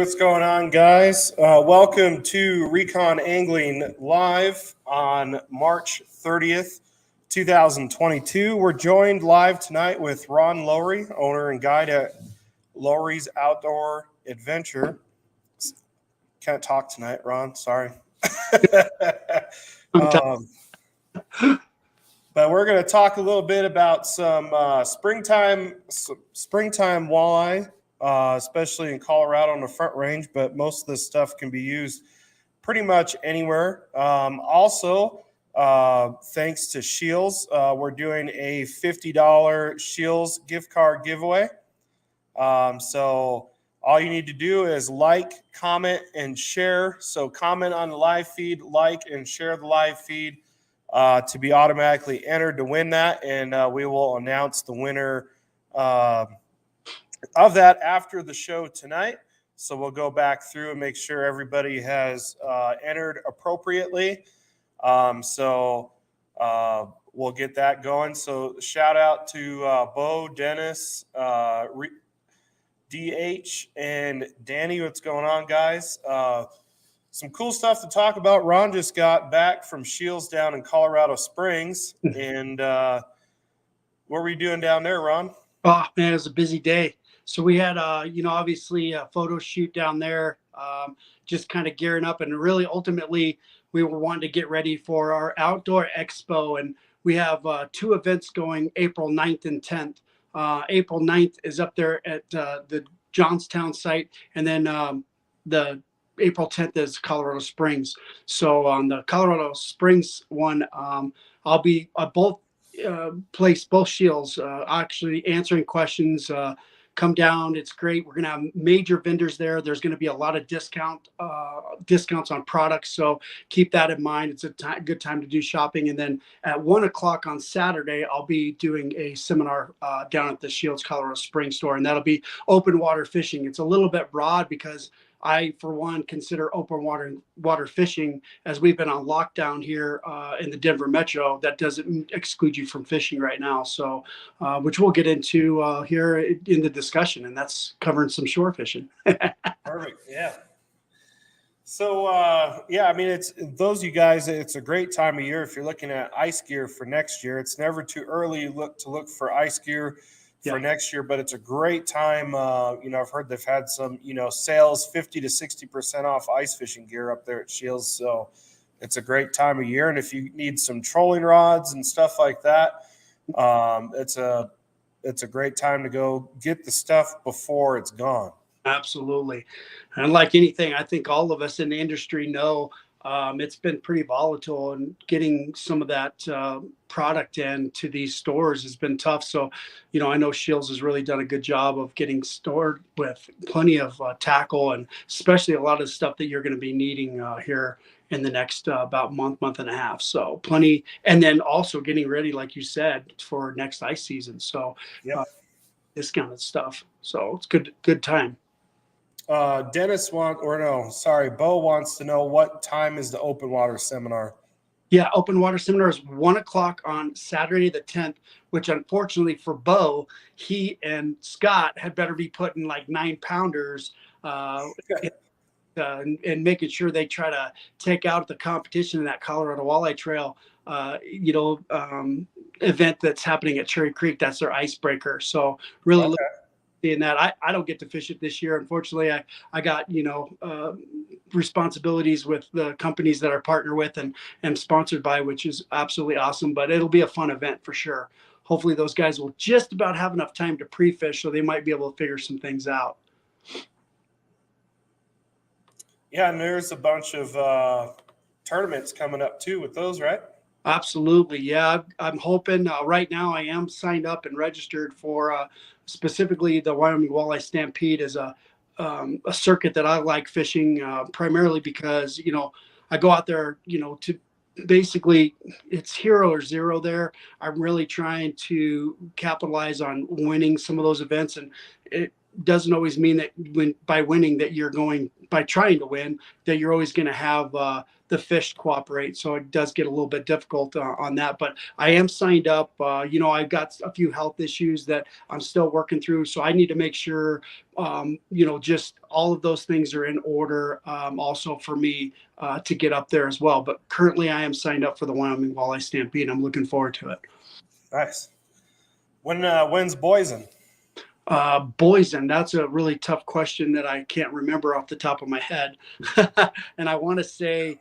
what's going on, guys? Welcome to Recon Angling Live on March 30th, 2022. We're joined live tonight with Ron Lowry, owner and guide at Lowry's Outdoor Adventure. Can't talk tonight, Ron. Sorry. But we're going to talk a little bit about some springtime walleye. Especially in Colorado on the Front Range, but most of this stuff can be used pretty much anywhere. Also, thanks to Scheels, we're doing a $50 Scheels gift card giveaway. So all you need to do is like, comment, and share. So comment on the live feed, like, and share the live feed to be automatically entered to win that, and we will announce the winner of that after the show tonight. So we'll go back through and make sure everybody has entered appropriately. So we'll get that going. So shout out to Bo, Dennis, DH, and Danny. What's going on, guys? Some cool stuff to talk about. Ron just got back from Scheels down in Colorado Springs. And what were we doing down there, Ron? Oh, man, it was a busy day. So we had, obviously a photo shoot down there, just kind of gearing up. And really, ultimately, we were wanting to get ready for our Outdoor Expo. And we have two events going April 9th and 10th. April 9th is up there at the Johnstown site. And then the April 10th is Colorado Springs. So on the Colorado Springs one, I'll be both Scheels actually answering questions. Come down. It's great. We're going to have major vendors there. There's going to be a lot of discounts on products. So keep that in mind. It's a good time to do shopping. And then at 1:00 on Saturday, I'll be doing a seminar down at the Scheels Colorado Springs store. And that'll be open water fishing. It's a little bit broad because I, for one, consider open water fishing, as we've been on lockdown here in the Denver metro. That doesn't exclude you from fishing right now. So, which we'll get into here in the discussion, and that's covering some shore fishing. Perfect. Yeah. So, I mean, it's those you guys, it's a great time of year if you're looking at ice gear for next year. It's never too early to look for ice gear for next year, but it's a great time. I've heard they've had some, sales 50 to 60% off ice fishing gear up there at Scheels. So it's a great time of year. And if you need some trolling rods and stuff like that, it's a great time to go get the stuff before it's gone. Absolutely. And like anything, I think all of us in the industry know it's been pretty volatile, and getting some of that product into these stores has been tough. So, I know Scheels has really done a good job of getting stored with plenty of tackle, and especially a lot of the stuff that you're going to be needing here in the next about month and a half. So plenty. And then also getting ready, like you said, for next ice season. So discounted stuff. So it's good time. Bo wants to know, what time is the open water seminar? Yeah, open water seminar is 1:00 on Saturday the 10th, which unfortunately for Bo, he and Scott had better be putting like 9-pounders and making sure they try to take out the competition in that Colorado Walleye Trail event that's happening at Cherry Creek. That's their icebreaker. So really in that, I don't get to fish it this year. Unfortunately, I got, responsibilities with the companies that I partner with and am sponsored by, which is absolutely awesome, but it'll be a fun event for sure. Hopefully those guys will just about have enough time to pre-fish, so they might be able to figure some things out. Yeah. And there's a bunch of tournaments coming up too with those, right? Absolutely. Yeah. I'm hoping right now I am signed up and registered for specifically the Wyoming Walleye Stampede as a circuit that I like fishing primarily because, I go out there, to basically it's hero or zero there. I'm really trying to capitalize on winning some of those events. And doesn't always mean that by winning that by trying to win, that you're always going to have the fish cooperate. So it does get a little bit difficult on that. But I am signed up. I've got a few health issues that I'm still working through. So I need to make sure, just all of those things are in order also for me to get up there as well. But currently I am signed up for the Wyoming Walleye Stampede. I'm looking forward to it. Nice. When's Boise? Boysen, that's a really tough question that I can't remember off the top of my head. And I want to say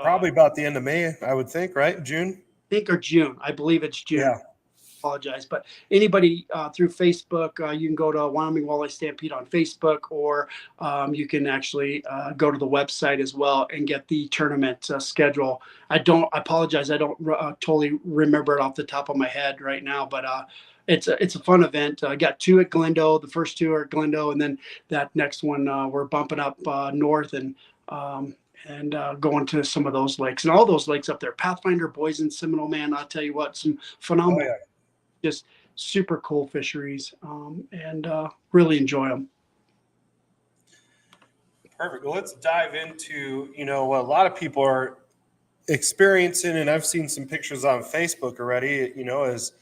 probably about the end of May, I would think, right? June? I think, or June. I believe it's June. Yeah. Apologize. But anybody through Facebook, you can go to Wyoming Walleye Stampede on Facebook, or you can actually go to the website as well and get the tournament schedule. I apologize. I don't totally remember it off the top of my head right now, but it's a fun event. I got 2 at Glendo. The first 2 are at Glendo, and then that next one we're bumping up north and going to some of those lakes, and all those lakes up there. Pathfinder, Boysen, Seminole, man, I'll tell you what, some phenomenal, just super cool fisheries, and really enjoy them. Perfect. Well, let's dive into, what a lot of people are experiencing, and I've seen some pictures on Facebook already, is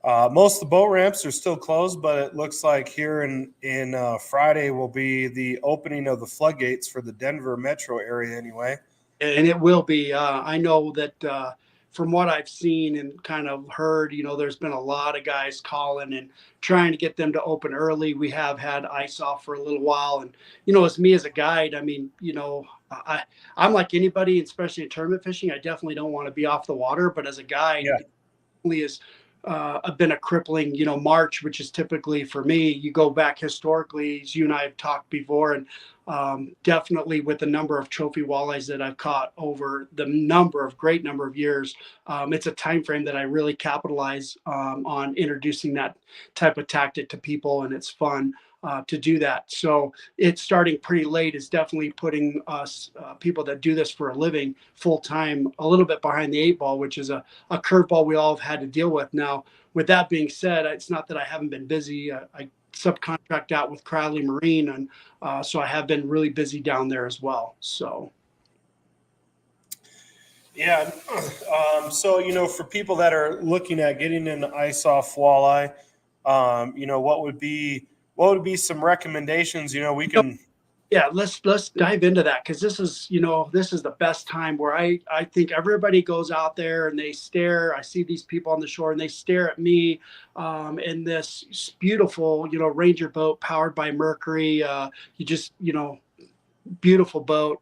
most of the boat ramps are still closed, but it looks like here in Friday will be the opening of the floodgates for the Denver metro area anyway. And it will be. I know that from what I've seen and kind of heard, there's been a lot of guys calling and trying to get them to open early. We have had ice off for a little while. And, as me as a guide, I mean, I'm like anybody, especially in tournament fishing. I definitely don't want to be off the water. But as a guide, it definitely is been a crippling, March, which is typically for me, you go back historically, as you and I have talked before, and definitely with the number of trophy walleyes that I've caught over the great number of years, it's a time frame that I really capitalize on introducing that type of tactic to people, and it's fun to do that. So it's starting pretty late is definitely putting us people that do this for a living full time a little bit behind the 8 ball, which is a curveball we all have had to deal with. Now, with that being said, it's not that I haven't been busy. I subcontract out with Crowley Marine, and so I have been really busy down there as well. So. Yeah. So, for people that are looking at getting an ice off walleye, what would be some recommendations? We can. Yeah, let's dive into that, because this is the best time where I think everybody goes out there and they stare. I see these people on the shore and they stare at me in this beautiful Ranger boat powered by Mercury. Beautiful boat,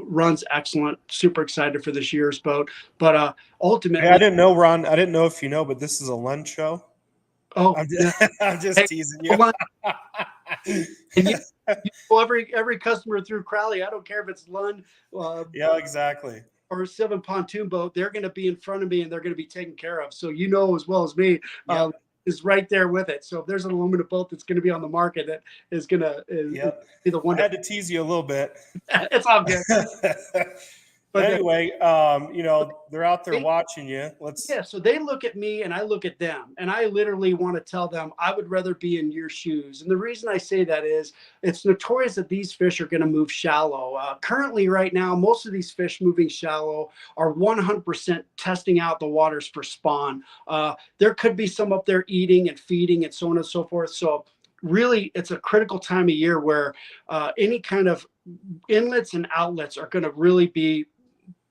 runs excellent. Super excited for this year's boat, but ultimately, I didn't know, Ron. I didn't know if but this is a Lund show. Oh, I'm just teasing you. And every customer through Crowley, I don't care if it's Lund, yeah, exactly, or a 7 pontoon boat, they're going to be in front of me and they're going to be taken care of. So as well as me, is right there with it. So if there's an aluminum boat that's going to be on the market, that is going to be the one. I had to tease you a little bit. It's all good. But anyway, they're out there watching you. So they look at me and I look at them, and I literally want to tell them I would rather be in your shoes. And the reason I say that is it's notorious that these fish are going to move shallow. Currently, right now, most of these fish moving shallow are 100% testing out the waters for spawn. There could be some up there eating and feeding and so on and so forth. So really, it's a critical time of year where any kind of inlets and outlets are going to really be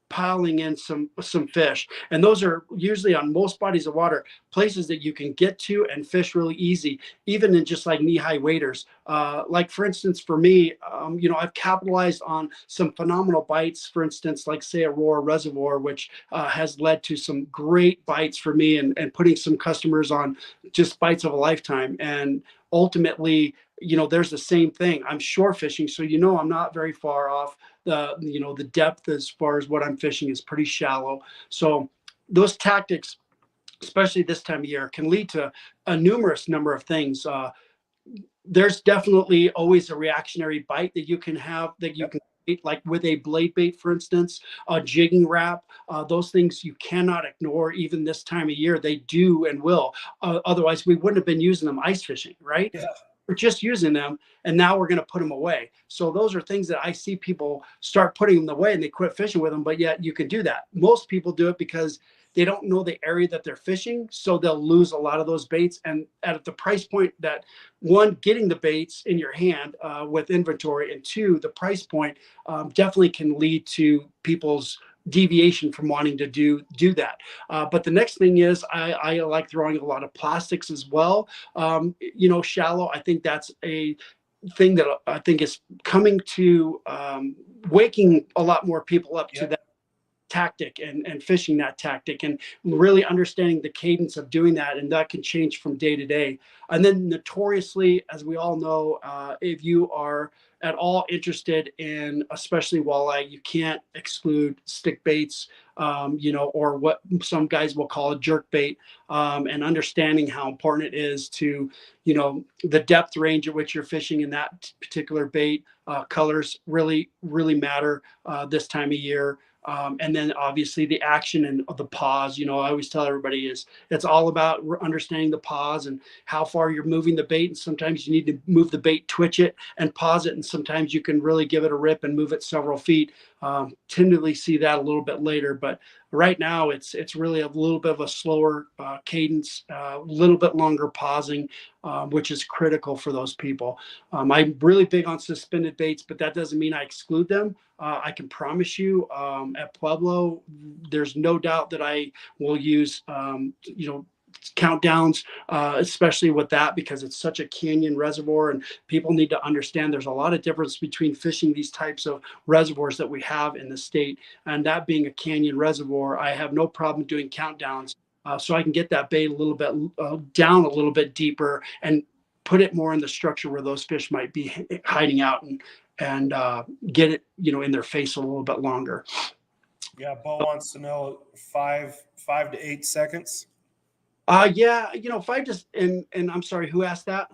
piling in some fish, and those are usually on most bodies of water places that you can get to and fish really easy, even in just like knee-high waders. Like for instance, for me, I've capitalized on some phenomenal bites, for instance, like say Aurora Reservoir, which has led to some great bites for me, and putting some customers on just bites of a lifetime. And ultimately, there's the same thing. I'm shore fishing, so I'm not very far off. The depth as far as what I'm fishing is pretty shallow. So those tactics, especially this time of year, can lead to a numerous number of things. There's definitely always a reactionary bite that you can have, that you can eat, like with a blade bait, for instance, a jigging wrap. Those things you cannot ignore even this time of year. They do and will. Otherwise, we wouldn't have been using them ice fishing, right? Yeah. we're just using them, and now we're going to put them away. So those are things that I see people start putting them away and they quit fishing with them, but yet you can do that. Most people do it because they don't know the area that they're fishing, so they'll lose a lot of those baits. And at the price point that, one, getting the baits in your hand with inventory, and two, the price point definitely can lead to people's deviation from wanting to do that. But the next thing is I like throwing a lot of plastics as well. Shallow. I think that's a thing that I think is coming to waking a lot more people up to that tactic and fishing that tactic and really understanding the cadence of doing that, and that can change from day to day. And then notoriously, as we all know, if you are at all interested in especially walleye, you can't exclude stick baits, or what some guys will call a jerk bait, and understanding how important it is to the depth range at which you're fishing in that particular bait. Colors really matter this time of year. And then obviously the action and the pause. I always tell everybody it's all about understanding the pause and how far you're moving the bait. And sometimes you need to move the bait, twitch it, and pause it. And sometimes you can really give it a rip and move it several feet. Tend see that a little bit later, but right now it's really a little bit of a slower cadence, a little bit longer pausing, which is critical for those people. I'm really big on suspended baits, but that doesn't mean I exclude them. I can promise you at Pueblo, there's no doubt that I will use, countdowns, especially with that, because it's such a canyon reservoir, and people need to understand there's a lot of difference between fishing these types of reservoirs that we have in the state, and that being a canyon reservoir, I have no problem doing countdowns, so I can get that bait a little bit down a little bit deeper and put it more in the structure where those fish might be hiding out, and get it in their face a little bit longer. Yeah, Bo wants to know 5 to 8 seconds. Yeah, 5 and I'm sorry, who asked that?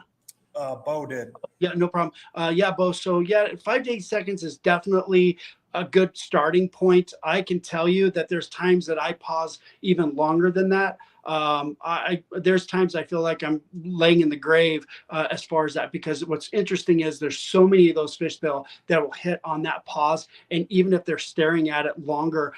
Bo did. Yeah, no problem. Yeah, Bo. So yeah, 5 to 8 seconds is definitely a good starting point. I can tell you that there's times that I pause even longer than that. There's times I feel like I'm laying in the grave as far as that, because what's interesting is there's so many of those fish that will hit on that pause, and even if they're staring at it longer,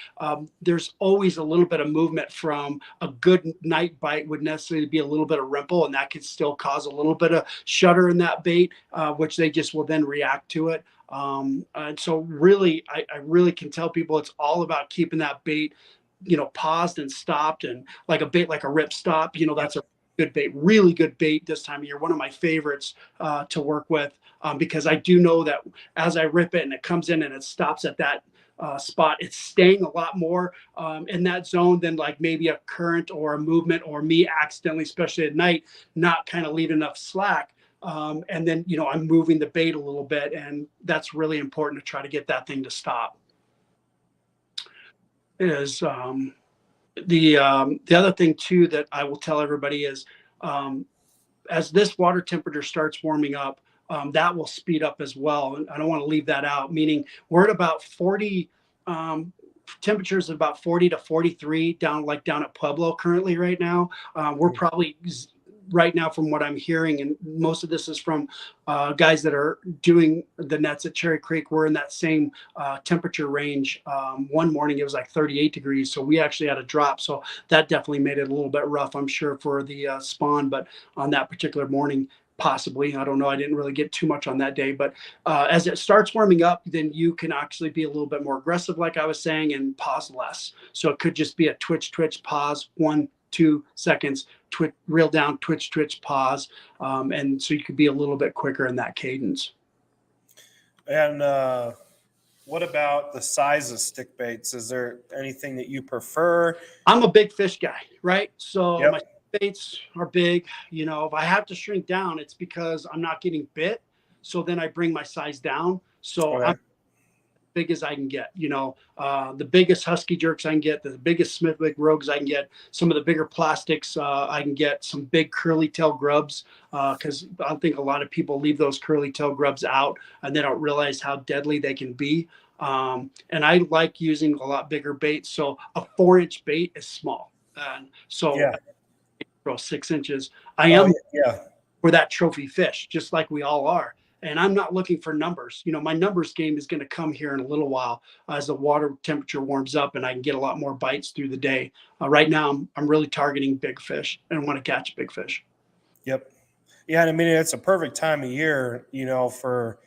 there's always a little bit of movement from a good night bite would necessarily be a little bit of rimple, and that could still cause a little bit of shudder in that bait, which they just will then react to it. And so really, I really can tell people it's all about keeping that bait paused and stopped, and like a bait like a rip stop, that's a good bait, really good bait this time of year, one of my favorites to work with, because I do know that as I rip it and it comes in and it stops at that spot, it's staying a lot more in that zone than like maybe a current or a movement, or me accidentally, especially at night, not kind of leaving enough slack. And then I'm moving the bait a little bit, and that's really important to try to get that thing to stop. Is the other thing too that I will tell everybody is, as this water temperature starts warming up, that will speed up as well, and I don't want to leave that out. Meaning we're at about 40. Temperatures at about 40 to 43 down at Pueblo currently right now. We're probably right now, from what I'm hearing, and most of this is from guys that are doing the nets at Cherry Creek, we're in that same temperature range. One morning it was like 38 degrees, so we actually had a drop, so that definitely made it a little bit rough, I'm sure, for the spawn. But on that particular morning, possibly, I don't know, I didn't really get too much on that day, but as it starts warming up, then you can actually be a little bit more aggressive, like I was saying, and pause less. So it could just be a twitch, pause, 1-2 seconds, twitch, reel down, twitch, pause, and so you could be a little bit quicker in that cadence. And what about the size of stick baits? Is there anything that you prefer? I'm a big fish guy, right? So Yep. my baits are big. If I have to shrink down, it's because I'm not getting bit. So then I bring my size down. So Okay. I'm big as I can get, the biggest husky jerks I can get, the biggest Smith Wigg rogues I can get, some of the bigger plastics I can get, some big curly tail grubs, because I think a lot of people leave those curly tail grubs out and they don't realize how deadly they can be. And I like using a lot bigger baits. So a 4-inch bait is small. And so Yeah. I throw 6 inches. Yeah. for that trophy fish, just like we all are. And I'm not looking for numbers. My numbers game is going to come here in a little while as the water temperature warms up and I can get a lot more bites through the day. Right now, I'm really targeting big fish and want to catch big fish. Yep. Yeah, and I mean it's a perfect time of year, for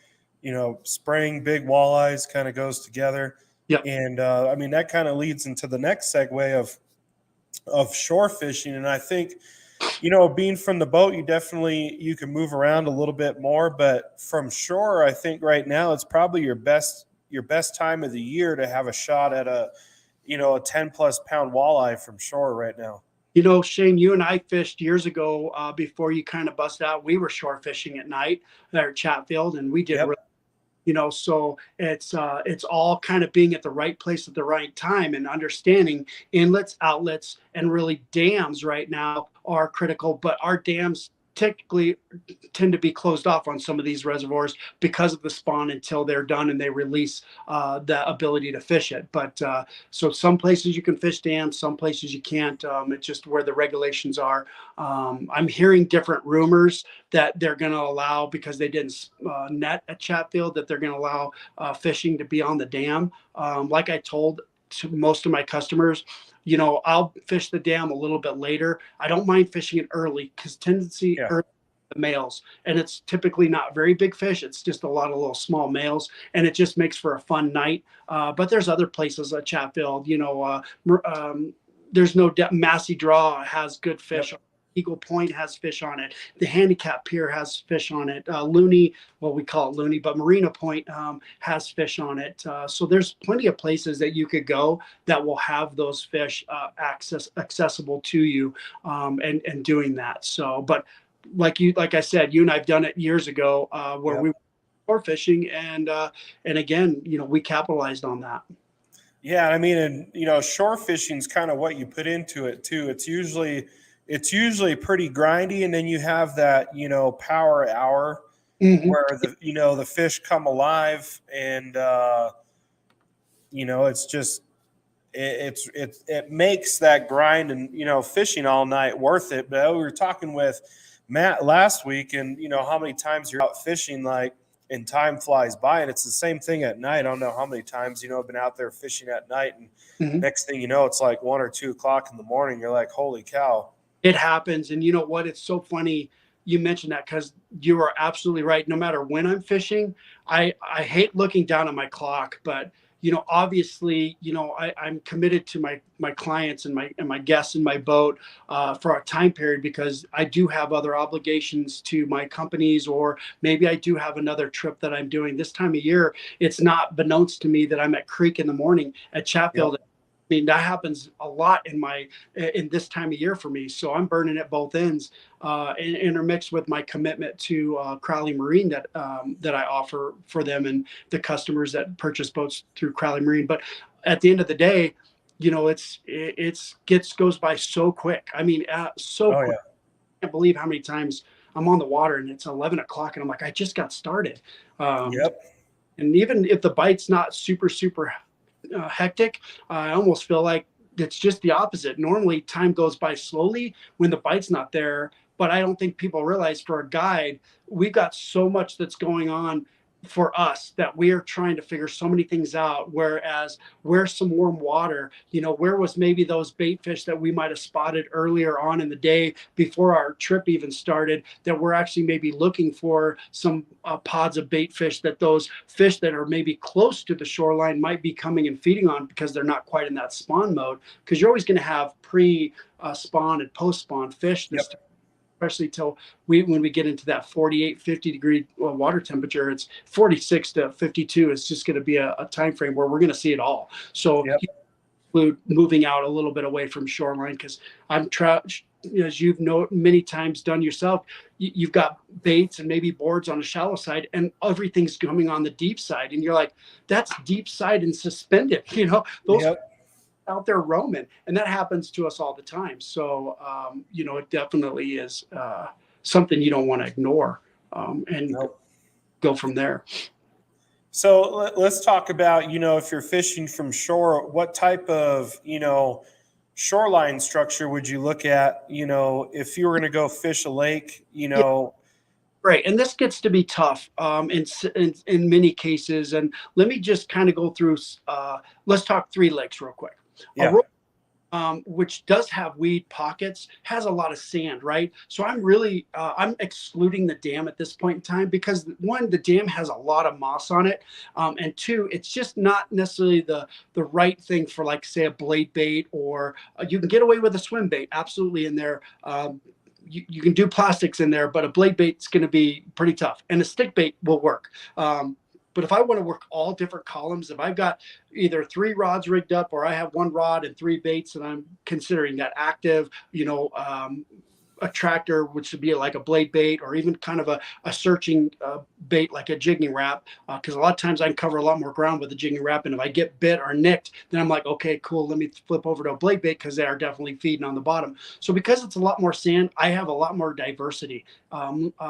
spring big walleyes kind of goes together, Yep. and I mean that kind of leads into the next segue of shore fishing, and I think being from the boat, you can move around a little bit more, but from shore, I think right now it's probably your best time of the year to have a shot at a 10+ pound walleye from shore right now. Shane, you and I fished years ago before you kind of bust out. We were shore fishing at night there at Chatfield, and we did Yep. really, so it's all kind of being at the right place at the right time and understanding inlets, outlets, and really dams right now are critical. But our dams typically tend to be closed off on some of these reservoirs because of the spawn until they're done and they release the ability to fish it. But so some places you can fish dams, some places you can't. It's just where the regulations are. I'm hearing different rumors that they're going to allow, because they didn't net at Chatfield, that they're going to allow fishing to be on the dam. Like I told to most of my customers, I'll fish the dam a little bit later. I don't mind fishing it early because tendency Yeah. early the males, and it's typically not very big fish. It's just a lot of little small males, and it just makes for a fun night. But there's other places at Chatfield. There's no Massey Draw has good fish. Yep. Eagle Point has fish on it. The Handicap Pier has fish on it. Looney, well, we call it Looney, but Marina Point has fish on it. So there's plenty of places that you could go that will have those fish accessible to you, and doing that. So, but like I said, you and I've done it years ago where Yep. we were fishing, and again, we capitalized on that. Yeah, I mean, and shore fishing is kind of what you put into it too. It's usually pretty grindy, and then you have that power hour Hmm. where the fish come alive, and it's just it makes that grind and fishing all night worth it. But we were talking with Matt last week, and how many times you're out fishing and time flies by, and it's the same thing at night. I don't know how many times I've been out there fishing at night, and Hmm. next thing you know, it's like 1 or 2 o'clock in the morning. You're like, holy cow. It happens. And you know what? It's so funny you mentioned that, because you are absolutely right. No matter when I'm fishing, I hate looking down at my clock, but obviously, I'm committed to my clients and my guests in my boat for a time period, because I do have other obligations to my companies, or maybe I do have another trip that I'm doing this time of year. It's not beknownst to me that I'm at Creek in the morning at Yep. Chatfield. I mean, that happens a lot in this time of year for me. So I'm burning at both ends, and intermixed with my commitment to Crowley Marine that I offer for them and the customers that purchase boats through Crowley Marine. But at the end of the day, it's goes by so quick. I mean, so Oh quick. yeah. I can't believe how many times I'm on the water and it's 11 o'clock and I'm like, I just got started. Um, Yep. and even if the bite's not super hectic, I almost feel like it's just the opposite. Normally, time goes by slowly when the bite's not there. But I don't think people realize, for a guide, we've got so much that's going on for us that we are trying to figure so many things out. Whereas, where's some warm water? Where was maybe those bait fish that we might have spotted earlier on in the day before our trip even started, that we're actually maybe looking for some pods of bait fish, that those fish that are maybe close to the shoreline might be coming and feeding on, because they're not quite in that spawn mode. Because you're always going to have pre spawn and post spawn fish Yep. this time, especially till when we get into that 48-50 degree water temperature. It's 46 to 52. It's just going to be a time frame where we're going to see it all. So Yep. moving out a little bit away from shoreline, because as you've many times done yourself, you've got baits and maybe boards on the shallow side, and everything's coming on the deep side, and you're like, that's deep side and suspended. Those Yep. out there roaming, and that happens to us all the time. So it definitely is something you don't want to ignore, and Yep. go from there. So let's talk about, if you're fishing from shore, what type of, shoreline structure would you look at, if you were going to go fish a lake, Yeah. Right, and this gets to be tough in many cases. And let me just kind of go through. Let's talk three legs real quick. A Yeah. which does have weed pockets, has a lot of sand, right? So I'm really I'm excluding the dam at this point in time because one, the dam has a lot of moss on it, and two, it's just not necessarily the right thing for like say a blade bait or you can get away with a swim bait absolutely in there. You can do plastics in there, but a blade bait's going to be pretty tough, and a stick bait will work. But if I want to work all different columns, if I've got either three rods rigged up or I have one rod and three baits and I'm considering that active, a tractor, which would be like a blade bait or even kind of a searching bait like a jigging wrap. Because a lot of times I can cover a lot more ground with a jigging wrap. And if I get bit or nicked, then I'm like, okay, cool. Let me flip over to a blade bait because they are definitely feeding on the bottom. So because it's a lot more sand, I have a lot more diversity.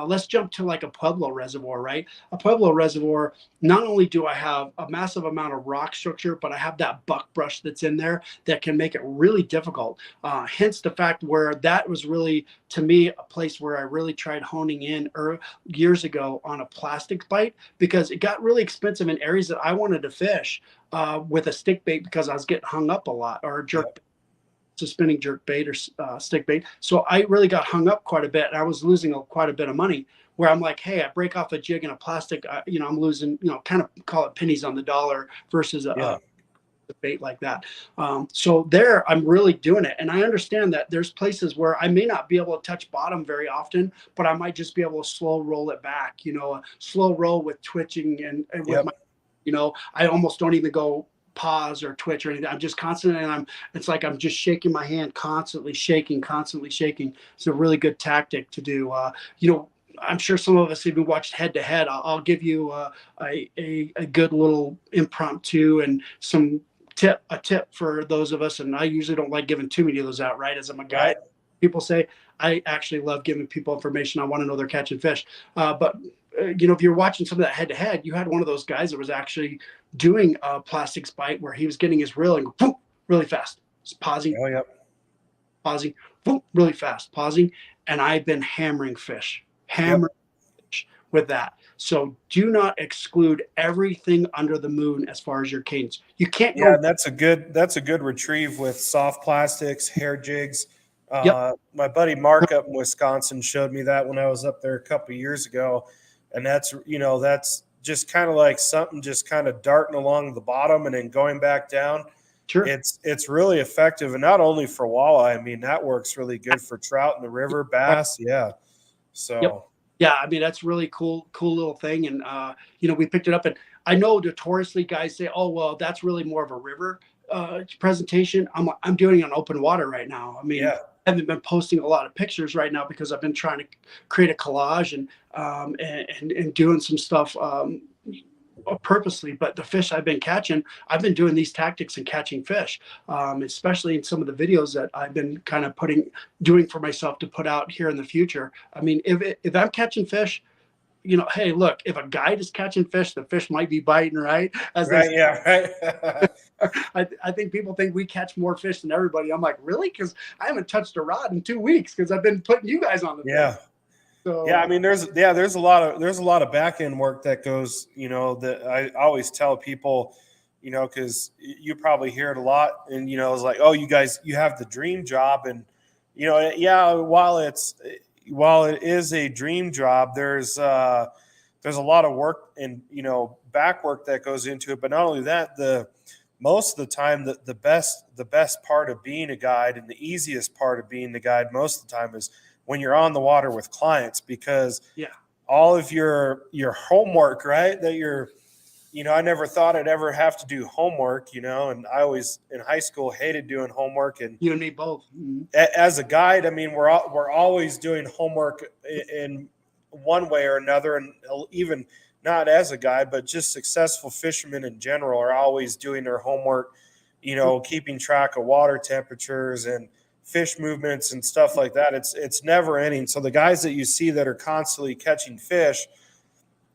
Let's jump to like a Pueblo reservoir, right? A Pueblo reservoir, not only do I have a massive amount of rock structure, but I have that buck brush that's in there that can make it really difficult. Hence the fact where that was really, to me, a place where I really tried honing in years ago on a plastic bite because it got really expensive in areas that I wanted to fish with a stick bait because I was getting hung up a lot or a jerk. Yeah. It's a spinning jerk bait or stick bait. So I really got hung up quite a bit. And I was losing quite a bit of money where I'm like, hey, I break off a jig and a plastic, I'm losing, kind of call it pennies on the dollar versus Yeah. a bait like that. So there, I'm really doing it. And I understand that there's places where I may not be able to touch bottom very often, but I might just be able to slow roll it back, a slow roll with twitching and with Yep. my, I almost don't even go pause or twitch or anything. I'm just constant and it's like I'm just shaking my hand, constantly shaking, constantly shaking. It's a really good tactic to do. I'm sure some of us even watched head to head. I'll give you a good little impromptu and some a tip for those of us. And I usually don't like giving too many of those out, right? As I'm a guy, Right. people say I actually love giving people information. I want to know they're catching fish. But if you're watching some of that head to head, you had one of those guys that was actually doing a plastics bite where he was getting his reel and boom, really fast, just pausing, Oh, yep. pausing, boom, really fast, pausing. And I've been hammering fish, Yep. with that. So do not exclude everything under the moon as far as your cadence. You can't Yeah, go. and that's a good retrieve with soft plastics, hair jigs. Yep, My buddy Mark up in Wisconsin showed me that when I was up there a couple of years ago, and that's just kind of like something just kind of darting along the bottom and then going back down. sure. It's really effective, and not only for walleye. I mean, that works really good for trout in the river, bass. Yeah. Yep. So Yeah, I mean that's really cool little thing, and we picked it up, and I know notoriously guys say, "Oh, well, that's really more of a river presentation." I'm doing it on open water right now. I mean, yeah, I haven't been posting a lot of pictures right now because I've been trying to create a collage and doing some stuff purposely. But the fish I've been catching, I've been doing these tactics and catching fish, especially in some of the videos that I've been kind of doing for myself to put out here in the future. I mean, if I'm catching fish, hey, look, if a guide is catching fish, the fish might be biting, right? As they right, yeah, right. I think people think we catch more fish than everybody. I'm like, really? Because I haven't touched a rod in 2 weeks because I've been putting you guys on the fish. Yeah. Yeah, I So mean, there's a lot of back end work that goes, that I always tell people, because you probably hear it a lot, and it's like, oh, you guys, you have the dream job, and yeah, while it is a dream job, there's a lot of work and back work that goes into it, but not only that, most of the time, the best part of being a guide and the easiest part of being the guide most of the time is when you're on the water with clients, because yeah, all of your homework, right, that I never thought I'd ever have to do homework, and I always in high school hated doing homework. And you and me both. Mm-hmm. as a guide, I mean, we're always doing homework in one way or another, and even not as a guide, but just successful fishermen in general are always doing their homework, keeping track of water temperatures and fish movements and stuff like that. It's never ending. So the guys that you see that are constantly catching fish,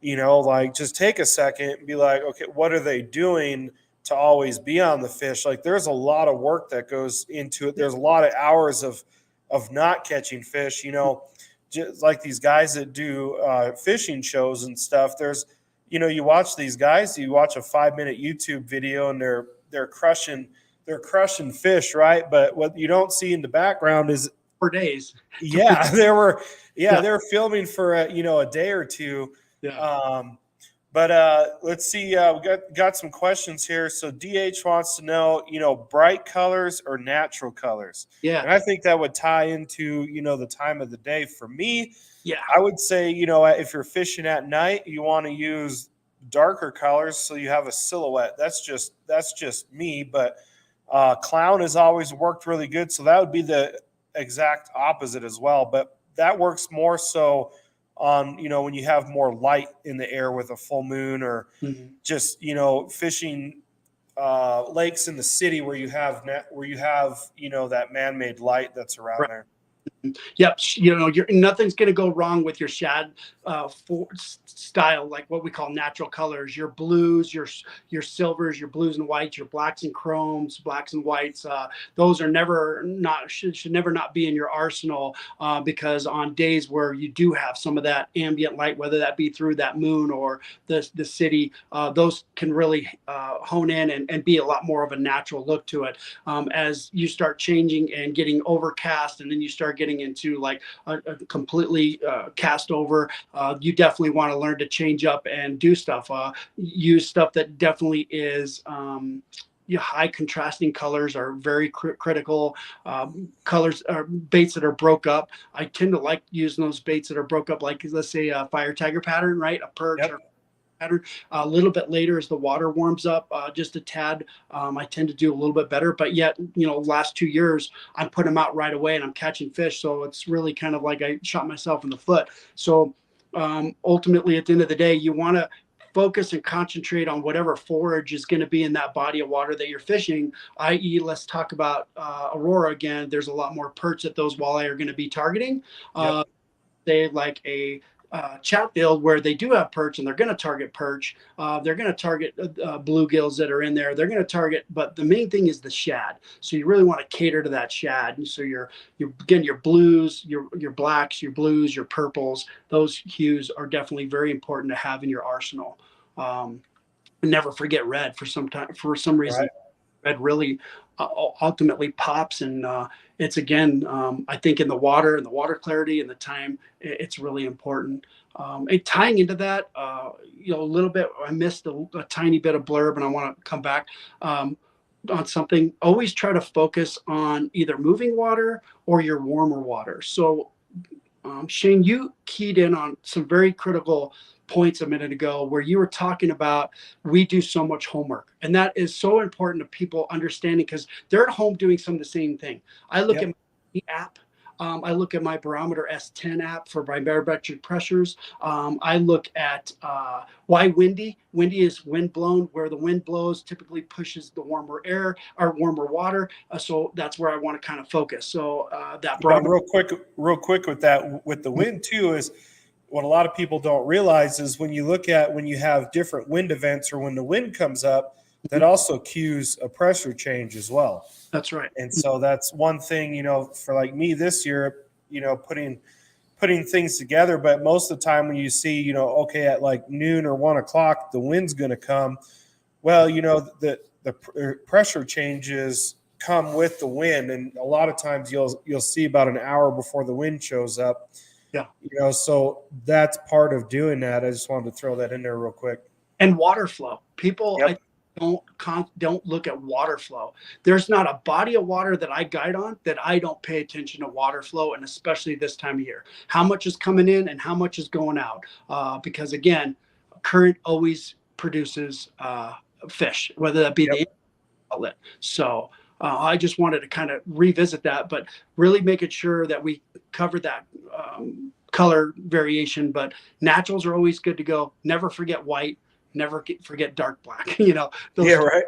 like just take a second and be like, okay, what are they doing to always be on the fish? Like there's a lot of work that goes into it. There's a lot of hours of not catching fish. just like these guys that do fishing shows and stuff. There's, you watch these guys, you watch a 5-minute YouTube video, and they're crushing fish, right? But what you don't see in the background is, 4 days. yeah, Yeah. they're filming for a day or two. Yeah. But let's see. We got some questions here. So DH wants to know, bright colors or natural colors. Yeah. And I think that would tie into, the time of the day. For me, Yeah. I would say, if you're fishing at night, you want to use darker colors so you have a silhouette. That's just me. But clown has always worked really good. So that would be the exact opposite as well. But that works more so on, when you have more light in the air with a full moon, or just, fishing lakes in the city where you have that man-made light that's around there. Yep, nothing's going to go wrong with your shad style, like what we call natural colors. Your blues, your silvers, your blues and whites, your blacks and chromes, blacks and whites. Those are should never not be in your arsenal, because on days where you do have some of that ambient light, whether that be through that moon or the city, those can really hone in and be a lot more of a natural look to it. As you start changing and getting overcast, and then you start getting into like a completely cast over, you definitely want to learn to change up and do stuff. Use stuff that definitely is high contrasting colors are very critical. Colors or baits that are broke up. I tend to like using those baits that are broke up, like let's say a fire tiger pattern, right? A perch. Yep. Or pattern. A little bit later as the water warms up, just a tad, I tend to do a little bit better. But yet, last 2 years, I'm putting them out right away and I'm catching fish. So it's really kind of like I shot myself in the foot. So ultimately, at the end of the day, you want to focus and concentrate on whatever forage is going to be in that body of water that you're fishing, i.e. let's talk about Aurora again. There's a lot more perch that those walleye are going to be targeting. Yep. They like a Chatfield where they do have perch and they're going to target perch. They're going to target bluegills that are in there. They're going to target, but the main thing is the shad. So you really want to cater to that shad. And so your blues, your blacks, your blues, your purples, those hues are definitely very important to have in your arsenal. And never forget red for some reason. Right. Red really ultimately pops, and it's again, I think in the water clarity and the time, it's really important. And tying into that, a little bit, I missed a tiny bit of blurb, and I want to come back on something. Always try to focus on either moving water or your warmer water. So Shane, you keyed in on some very critical points a minute ago where you were talking about we do so much homework, and that is so important to people understanding, because they're at home doing some of the same thing. I look at my app. I look at my Barometer S10 app for my barometric pressures. I look at why windy. Windy is wind blown. Where the wind blows typically pushes the warmer air or warmer water. So that's where I want to kind of focus. So that barometer. Real quick with that, with the wind too, is what a lot of people don't realize is when you have different wind events or when the wind comes up, that also cues a pressure change as well. That's right. And so that's one thing, for like me this year, putting things together. But most of the time when you see, okay, at like noon or 1 o'clock, the wind's going to come. Well, the pressure changes come with the wind. And a lot of times you'll see about an hour before the wind shows up. Yeah. So that's part of doing that. I just wanted to throw that in there real quick. And water flow. People don't look at water flow. There's not a body of water that I guide on that I don't pay attention to water flow, and especially this time of year. How much is coming in and how much is going out? Because again, current always produces fish, whether that be the outlet. So I just wanted to kind of revisit that, but really making sure that we cover that color variation. But naturals are always good to go. Never forget white. Never forget dark black. Right.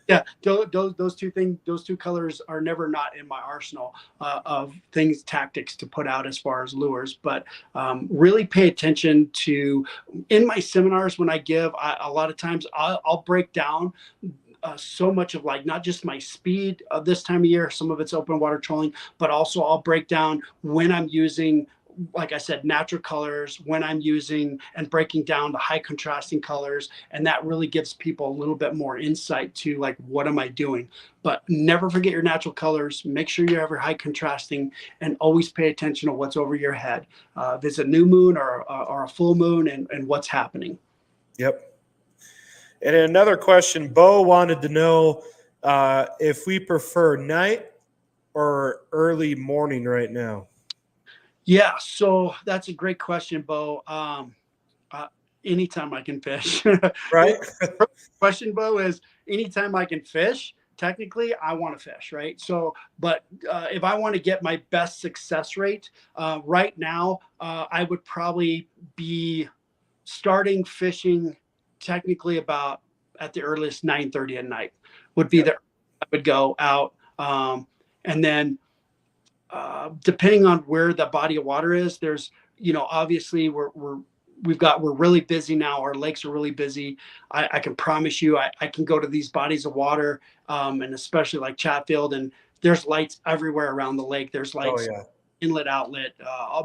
Yeah, those two things, those two colors are never not in my arsenal of tactics to put out as far as lures. But really pay attention to, in my seminars when I give, a lot of times I'll break down so much of like not just my speed of this time of year, some of it's open water trolling, but also I'll break down when I'm using like I said, natural colors when I'm using and breaking down the high contrasting colors. And that really gives people a little bit more insight to like, what am I doing? But never forget your natural colors. Make sure you have your high contrasting and always pay attention to what's over your head. If it's a new moon or a full moon and what's happening. Yep. And another question, Bo wanted to know if we prefer night or early morning right now. Yeah, so that's a great question, Bo. Anytime I can fish. Right? Question, Bo, is anytime I can fish. Technically, I want to fish, right? So, but if I want to get my best success rate right now, I would probably be starting fishing technically about at the earliest 9:30 at night would be Yep. the I would go out, and then depending on where the body of water is, there's, obviously we're really busy now. Our lakes are really busy. I can promise you, I can go to these bodies of water, and especially like Chatfield, and there's lights everywhere around the lake. There's Oh, lights, yeah. inlet, outlet,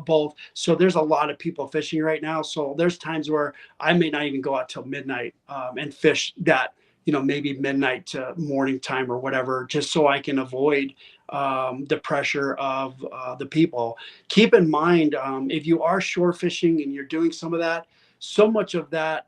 both. So there's a lot of people fishing right now. So there's times where I may not even go out till midnight and fish that, maybe midnight to morning time or whatever, just so I can avoid the pressure of the people. Keep in mind, if you are shore fishing and you're doing some of that, so much of that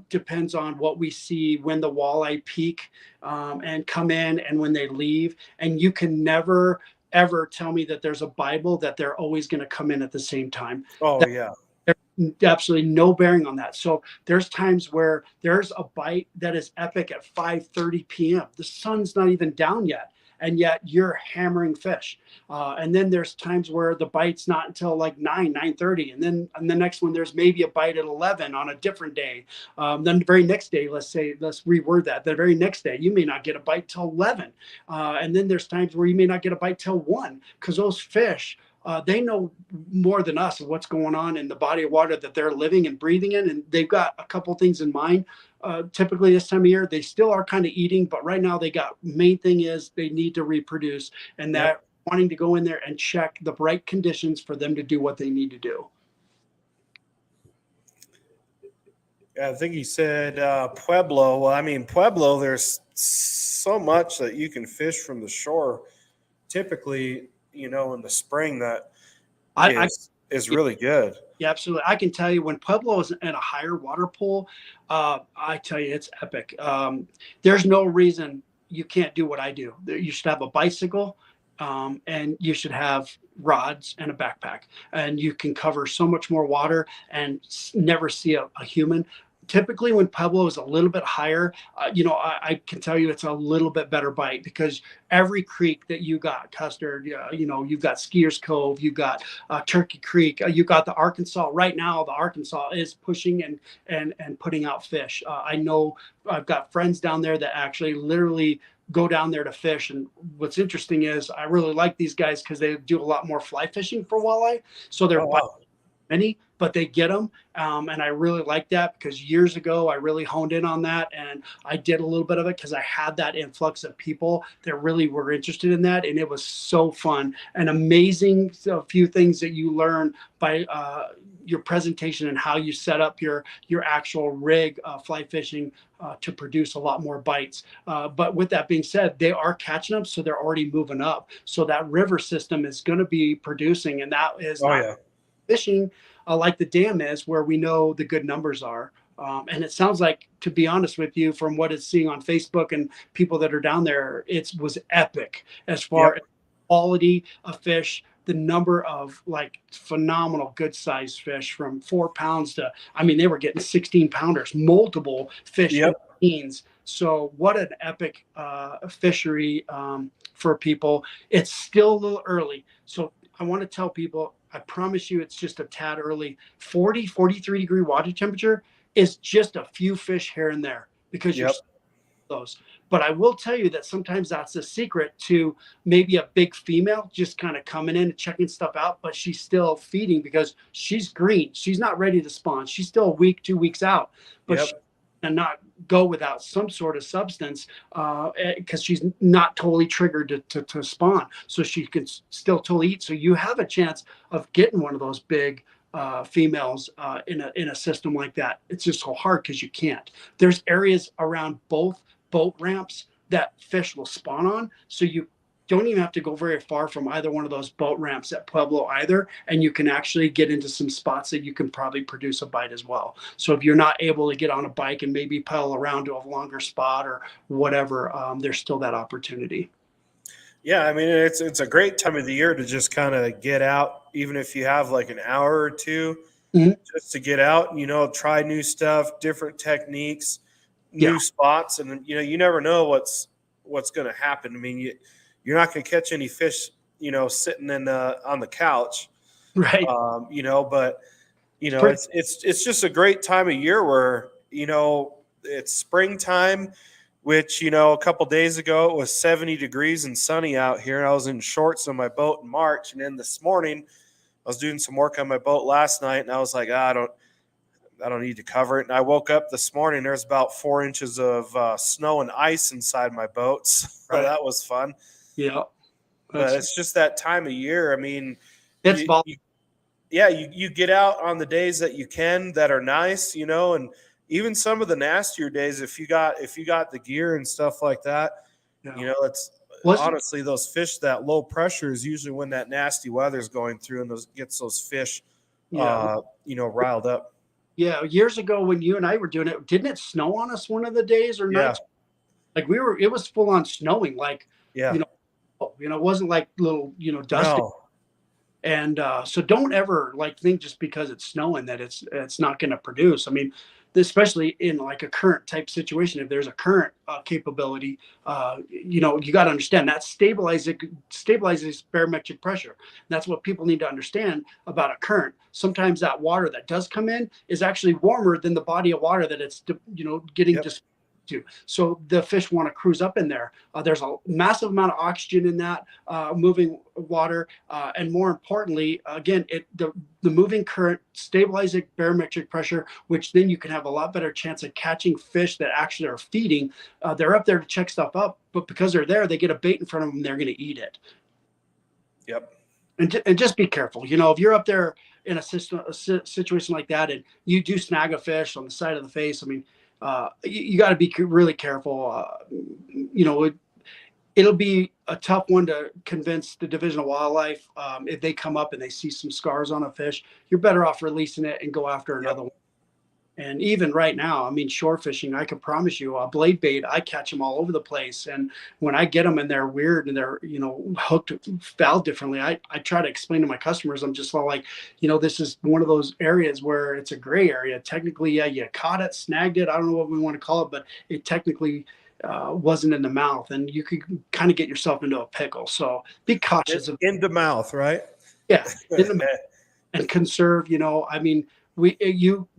depends on what we see when the walleye peak and come in and when they leave. And you can never ever tell me that there's a Bible that they're always going to come in at the same time. Oh, That, yeah. there's absolutely no bearing on that. So there's times where there's a bite that is epic at 5:30 p.m. The sun's not even down yet, and yet you're hammering fish. And then there's times where the bite's not until like 9:30, and then the next one there's maybe a bite at 11 on a different day. Then the very next day, let's reword that. The very next day, you may not get a bite till 11, and then there's times where you may not get a bite till 1 because those fish. They know more than us of what's going on in the body of water that they're living and breathing in, and they've got a couple things in mind. Typically this time of year, they still are kind of eating, but right now they got main thing is they need to reproduce, and that Yep. wanting to go in there and check the right conditions for them to do what they need to do. I think he said Pueblo. Well, I mean, Pueblo, there's so much that you can fish from the shore. Typically, in the spring, that I is really good. Yeah, absolutely. I can tell you when Pueblo is in a higher water pool, I tell you it's epic. There's no reason you can't do what I do. You should have a bicycle, and you should have rods and a backpack, and you can cover so much more water and never see a human. Typically, when Pueblo is a little bit higher, I can tell you it's a little bit better bite because every creek that you got, Custard, you've got Skiers Cove, you've got Turkey Creek, you've got the Arkansas. Right now, the Arkansas is pushing and putting out fish. I know I've got friends down there that actually literally go down there to fish. And what's interesting is I really like these guys because they do a lot more fly fishing for walleye. So they're Oh, wow. many, but they get them. And I really like that because years ago, I really honed in on that. And I did a little bit of it because I had that influx of people that really were interested in that. And it was so fun and amazing. A few things that you learn by your presentation and how you set up your actual rig fly fishing to produce a lot more bites. But with that being said, they are catching them. So they're already moving up. So that river system is going to be producing. And that is not Yeah. fishing like the dam is, where we know the good numbers are. And it sounds like, to be honest with you, from what it's seeing on Facebook and people that are down there, it was epic as far as quality of fish, the number of like phenomenal good sized fish from 4 pounds to, I mean, they were getting 16 pounders, multiple fish in beans. So what an epic fishery for people. It's still a little early. So I want to tell people, I promise you it's just a tad early. 43 degree water temperature is just a few fish here and there because you're those. But I will tell you that sometimes that's the secret to maybe a big female just kind of coming in and checking stuff out, but she's still feeding because she's green. She's not ready to spawn. She's still a week, 2 weeks out, but she's not go without some sort of substance because she's not totally triggered to spawn, so she can still totally eat. So you have a chance of getting one of those big females in a system like that. It's just so hard because you can't. There's areas around both boat ramps that fish will spawn on, so you don't even have to go very far from either one of those boat ramps at Pueblo either, and you can actually get into some spots that you can probably produce a bite as well. So if you're not able to get on a bike and maybe pedal around to a longer spot or whatever, there's still that opportunity. Yeah, I mean it's a great time of the year to just kind of get out, even if you have like an hour or two, Mhm. just to get out and try new stuff, different techniques, Yeah, new spots, and you never know what's going to happen. I mean, you're not going to catch any fish, sitting in on the couch, right. but It's pretty. it's just a great time of year where it's springtime, which a couple days ago it was 70 degrees and sunny out here, and I was in shorts on my boat in March, and then this morning I was doing some work on my boat last night, and I was like, I don't need to cover it. And I woke up this morning, there's about 4 inches of snow and ice inside my boat. So Right. that was fun. Yeah, But that's it's just that time of year. I mean, it's you, you, yeah, you get out on the days that you can that are nice, and even some of the nastier days, if you got the gear and stuff like that, yeah. it's Wasn't honestly those fish, that low pressure is usually when that nasty weather is going through and gets those fish, yeah. riled up. Yeah, years ago when you and I were doing it, didn't it snow on us one of the days or Yeah. nights? Like it was full on snowing, like, Yeah. you it wasn't like little, dusting. No. And so don't ever like think just because it's snowing that it's not going to produce. I mean, especially in like a current type situation, if there's a current capability, you got to understand that stabilizes barometric pressure. That's what people need to understand about a current. Sometimes that water that does come in is actually warmer than the body of water that it's getting Yep. just to. So the fish want to cruise up in there. There's a massive amount of oxygen in that moving water, and more importantly, again, the moving current stabilizes barometric pressure, which then you can have a lot better chance of catching fish that actually are feeding. They're up there to check stuff up, but because they're there, they get a bait in front of them, they're going to eat it. Yep. And just be careful. If you're up there in a situation like that and you do snag a fish on the side of the face, I mean, you got to be really careful. It'll be a tough one to convince the Division of Wildlife. If they come up and they see some scars on a fish, you're better off releasing it and go after another one. And even right now, I mean, shore fishing, I can promise you, blade bait, I catch them all over the place. And when I get them and they're weird and they're, hooked, fouled differently, I try to explain to my customers, I'm just like, this is one of those areas where it's a gray area. Technically, yeah, you caught it, snagged it. I don't know what we want to call it, but it technically wasn't in the mouth, and you could kind of get yourself into a pickle. So be cautious of, In the mouth, right? yeah, in the mouth, and conserve. I mean,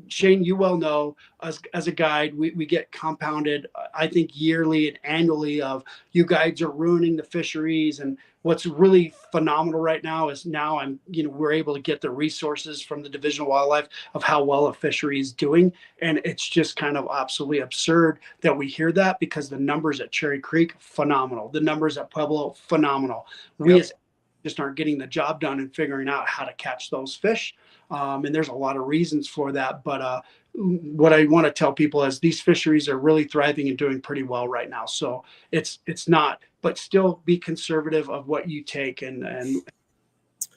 Shane, you well know, as a guide, we get compounded, I think, yearly and annually of you guides are ruining the fisheries. And what's really phenomenal right now is we're able to get the resources from the Division of Wildlife of how well a fishery is doing. And it's just kind of absolutely absurd that we hear that, because the numbers at Cherry Creek, phenomenal. The numbers at Pueblo, phenomenal. We Yep. as just aren't getting the job done and figuring out how to catch those fish. And there's a lot of reasons for that. But what I want to tell people is these fisheries are really thriving and doing pretty well right now. So it's not, but still be conservative of what you take. And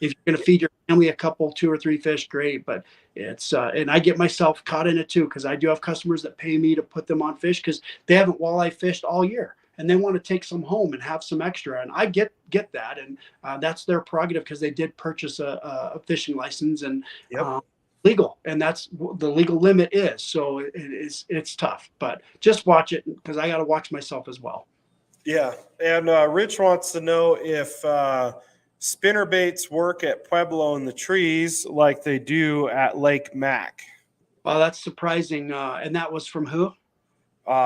if you're going to feed your family a couple, 2 or 3 fish, great. But it's, and I get myself caught in it too, because I do have customers that pay me to put them on fish because they haven't walleye fished all year, and they want to take some home and have some extra. And I get that. And that's their prerogative, because they did purchase a fishing license and Yep. legal. And that's the legal limit is. So it's tough, but just watch it, because I got to watch myself as well. Yeah. And Rich wants to know if spinnerbaits work at Pueblo in the trees like they do at Lake Mac. Well, that's surprising. And that was from who?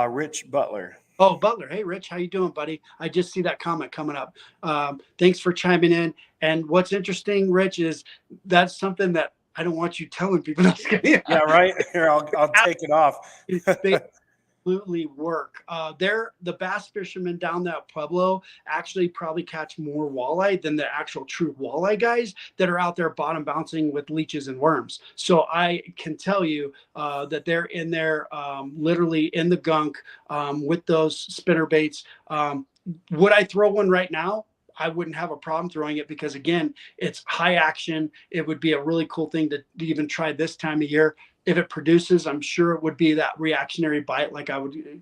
Rich Butler. Oh, Butler. Hey, Rich, how you doing, buddy? I just see that comment coming up. Thanks for chiming in. And what's interesting, Rich, is that's something that I don't want you telling people. Yeah, right. Here, I'll take it off. absolutely work. They're the bass fishermen down that Pueblo actually probably catch more walleye than the actual true walleye guys that are out there bottom bouncing with leeches and worms. So I can tell you that they're in there literally in the gunk with those spinner baits. Would I throw one right now? I wouldn't have a problem throwing it because again, it's high action. It would be a really cool thing to even try this time of year. If it produces, I'm sure it would be that reactionary bite, like I would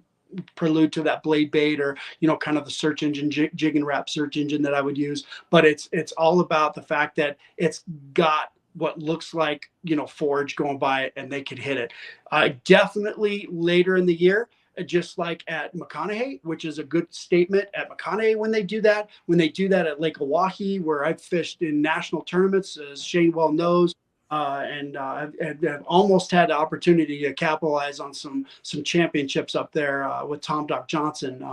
prelude to that blade bait or kind of the search engine jig and wrap search engine that I would use. But it's all about the fact that it's got what looks like forage going by it and they could hit it. Definitely later in the year, just like at McConaughey, which is a good statement at McConaughey when they do that. When they do that at Lake Oahe, where I've fished in national tournaments, as Shane well knows, and I've almost had the opportunity to capitalize on some championships up there with Tom Doc Johnson.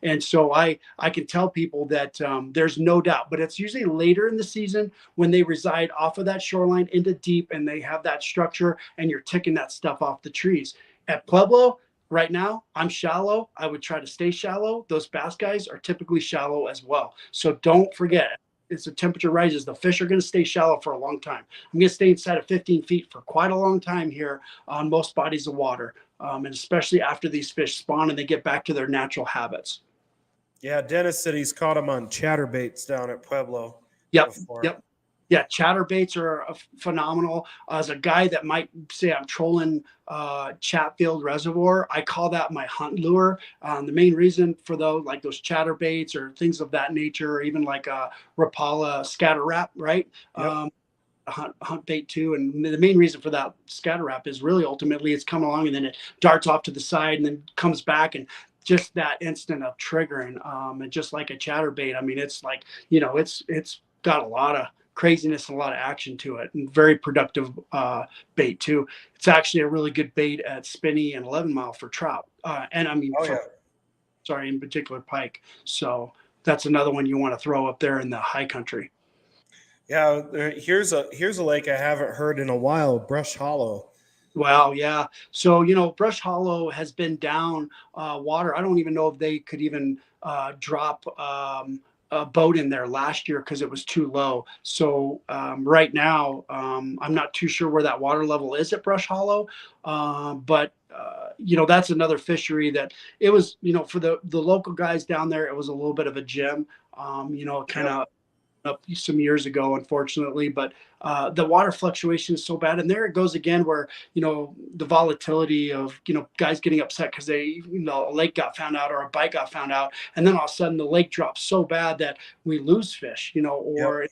And so I can tell people that there's no doubt, but it's usually later in the season when they reside off of that shoreline into deep and they have that structure and you're ticking that stuff off the trees. At Pueblo, right now, I'm shallow. I would try to stay shallow. Those bass guys are typically shallow as well. So don't forget, as the temperature rises, the fish are going to stay shallow for a long time. I'm going to stay inside of 15 feet for quite a long time here on most bodies of water, and especially after these fish spawn and they get back to their natural habits. Yeah, Dennis said he's caught them on chatterbaits down at Pueblo. Yep. Before. Yep. Yeah, chatterbaits are phenomenal. As a guy that might say I'm trolling Chatfield Reservoir, I call that my hunt lure. The main reason for those chatterbaits or things of that nature, or even like a Rapala scatter wrap, right? Yep. Hunt bait too, and the main reason for that scatter wrap is really ultimately it's come along and then it darts off to the side and then comes back and just that instant of triggering, and just like a chatterbait. I mean, it's like it's got a lot of craziness and a lot of action to it, and very productive bait too. It's actually a really good bait at Spinney and 11 Mile for trout, and I mean, in particular pike. So that's another one you want to throw up there in the high country. Yeah, here's a lake I haven't heard in a while, Brush Hollow. Well, yeah. So, Brush Hollow has been down water. I don't even know if they could even drop a boat in there last year because it was too low. So right now, I'm not too sure where that water level is at Brush Hollow. But that's another fishery that it was, for the local guys down there, it was a little bit of a gem, kind of up some years ago, unfortunately, but the water fluctuation is so bad. And there it goes again, where, the volatility of, guys getting upset because a lake got found out or a bite got found out. And then all of a sudden the lake drops so bad that we lose fish, or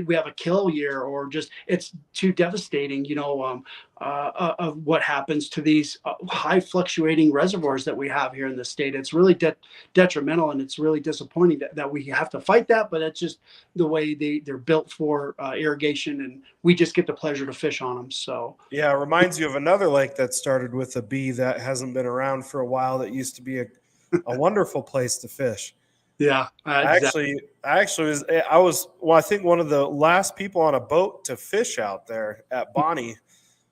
we have a kill year, or just it's too devastating, of what happens to these high fluctuating reservoirs that we have here in the state. It's really detrimental, and it's really disappointing that we have to fight that, but that's just the way they're built for irrigation, and we just get the pleasure to fish on them. So yeah, it reminds you of another lake that started with a B that hasn't been around for a while that used to be a wonderful place to fish. Yeah, exactly. I think one of the last people on a boat to fish out there at Bonnie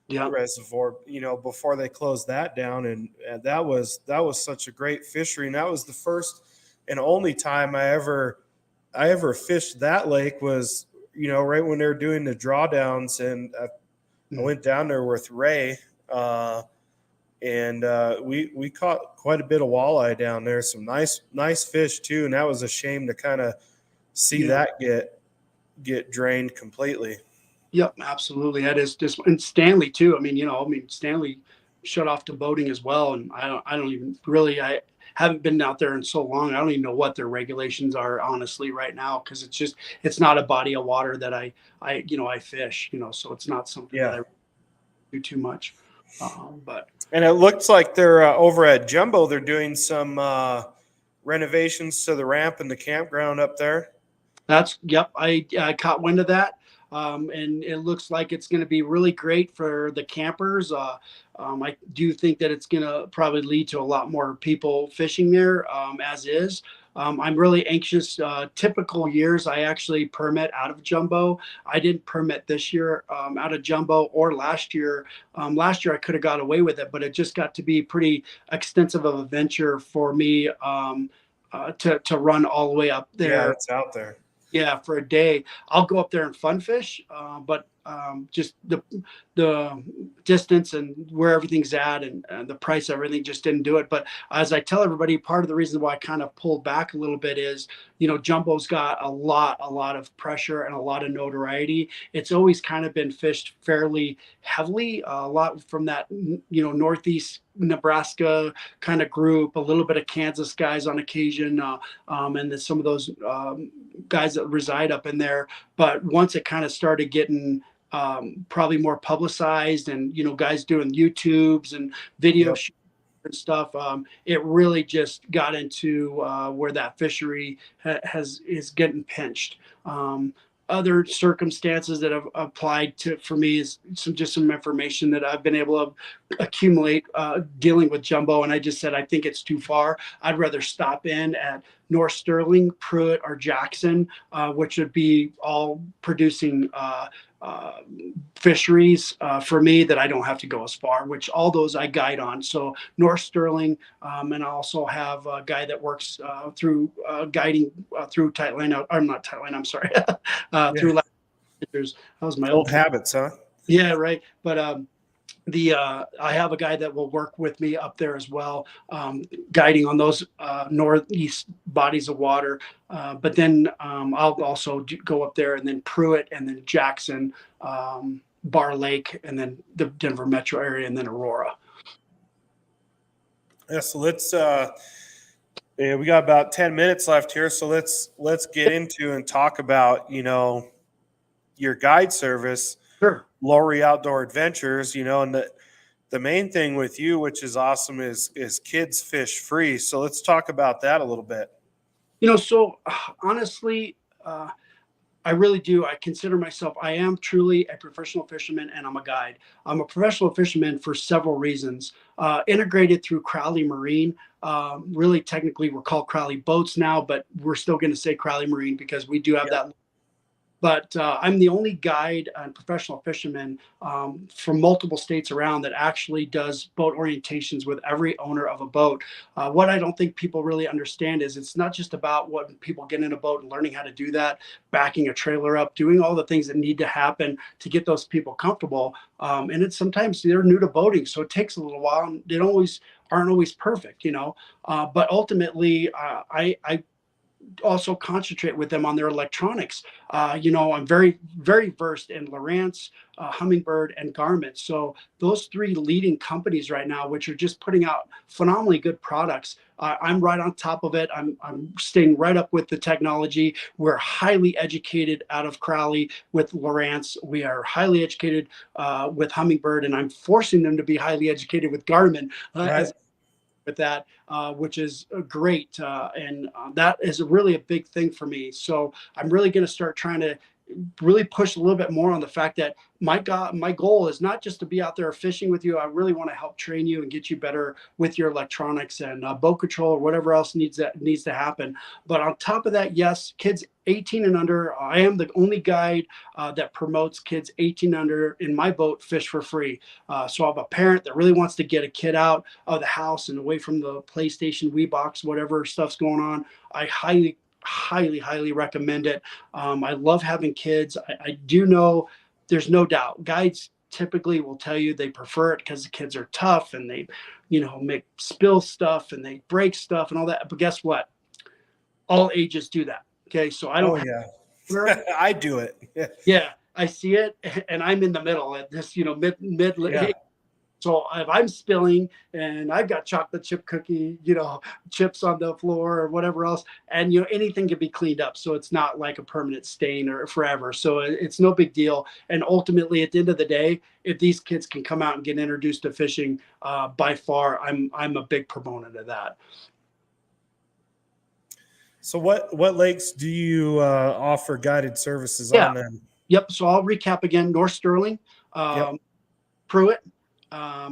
Reservoir, before they closed that down, and that was such a great fishery, and that was the first and only time I ever fished that lake was, right when they were doing the drawdowns, and I went down there with Ray, and we caught quite a bit of walleye down there, some nice fish too, and that was a shame to kind of see that get drained completely. Yep, absolutely. That is just, and Stanley too. I mean, Stanley shut off to boating as well, and I haven't been out there in so long. I don't even know what their regulations are honestly right now, because it's not a body of water that I fish, so it's not something that I do too much. And it looks like they're over at Jumbo. They're doing some renovations to the ramp and the campground up there. I caught wind of that. And it looks like it's going to be really great for the campers. I do think that it's going to probably lead to a lot more people fishing there, as is. I'm really anxious. Typical years, I actually permit out of jumbo. I didn't permit this year out of jumbo or last year. Last year I could have got away with it, but it just got to be pretty extensive of a venture for me to run all the way up Yeah, there. it's out there. Yeah, for a day. I'll go up there and fun fish, but just the distance and where everything's at and the price of everything just didn't do it. But as I tell everybody, part of the reason why I kind of pulled back a little bit is, jumbo's got a lot of pressure and a lot of notoriety. It's always kind of been fished fairly heavily, a lot from that, Northeast Nebraska kind of group, a little bit of Kansas guys on occasion, and then some of those guys that reside up in there. But once it kind of started getting probably more publicized, and guys doing YouTubes and video Yep. and stuff, it really just got into where that fishery is getting pinched. Other circumstances that have applied to for me is some information that I've been able to accumulate dealing with jumbo, and I just said I think it's too far. I'd rather stop in at North Sterling, Pruitt, or Jackson, which would be all producing fisheries for me that I don't have to go as far, which all those I guide on. So North Sterling, and I also have a guy that works through guiding through Tightline out. I'm not Tightline, I'm sorry. Yeah. Through that was my Old old habits, huh? yeah, right. But I have a guy that will work with me up there as well, guiding on those northeast bodies of water. But then I'll also go up there, and then Pruitt, and then Jackson, Bar Lake, and then the Denver metro area, and then Aurora. Yeah, so let's yeah, we got about 10 minutes left here, so let's get into and talk about, your guide service, Sure. Lowry Outdoor Adventures, and the main thing with you, which is awesome, is kids fish free. So let's talk about that a little bit. So honestly, I really do. I consider myself, I am truly a professional fisherman, and I'm a guide. I'm a professional fisherman for several reasons. Integrated through Crowley Marine. Really, technically, we're called Crowley Boats now, but we're still going to say Crowley Marine because we do have that. But I'm the only guide and professional fisherman from multiple states around that actually does boat orientations with every owner of a boat. What I don't think people really understand is it's not just about what people get in a boat and learning how to do that, backing a trailer up, doing all the things that need to happen to get those people comfortable. And it's sometimes they're new to boating, so it takes a little while, and they aren't always perfect, But ultimately, I also concentrate with them on their electronics. I'm very, very versed in Lowrance, Humminbird, and Garmin. So those three leading companies right now, which are just putting out phenomenally good products, I'm right on top of it. I'm staying right up with the technology. We're highly educated out of Crowley with Lowrance. We are highly educated with Humminbird, and I'm forcing them to be highly educated with Garmin Right. with that, which is great. And that is really a big thing for me. So I'm really going to start trying to really push a little bit more on the fact that my goal is not just to be out there fishing with you. I really want to help train you and get you better with your electronics and boat control or whatever else needs to happen. But on top of that, yes, kids 18 and under, I am the only guide that promotes kids 18 under in my boat fish for free. So I have a parent that really wants to get a kid out of the house and away from the PlayStation, Wii box, whatever stuff's going on. I highly recommend it. I love having kids. I do know there's no doubt guides typically will tell you they prefer it because the kids are tough and they, make spill stuff and they break stuff and all that. But guess what? All ages do that. Okay. So I don't yeah. I do it. yeah, I see it and I'm in the middle at this, mid Yeah. So if I'm spilling and I've got chocolate chip cookie, chips on the floor or whatever else, and anything can be cleaned up, so it's not like a permanent stain or forever. So it's no big deal. And ultimately, at the end of the day, if these kids can come out and get introduced to fishing, by far, I'm a big proponent of that. So what lakes do you offer guided services Yeah. on then? Yep. So I'll recap again: North Sterling, Yep. Pruitt,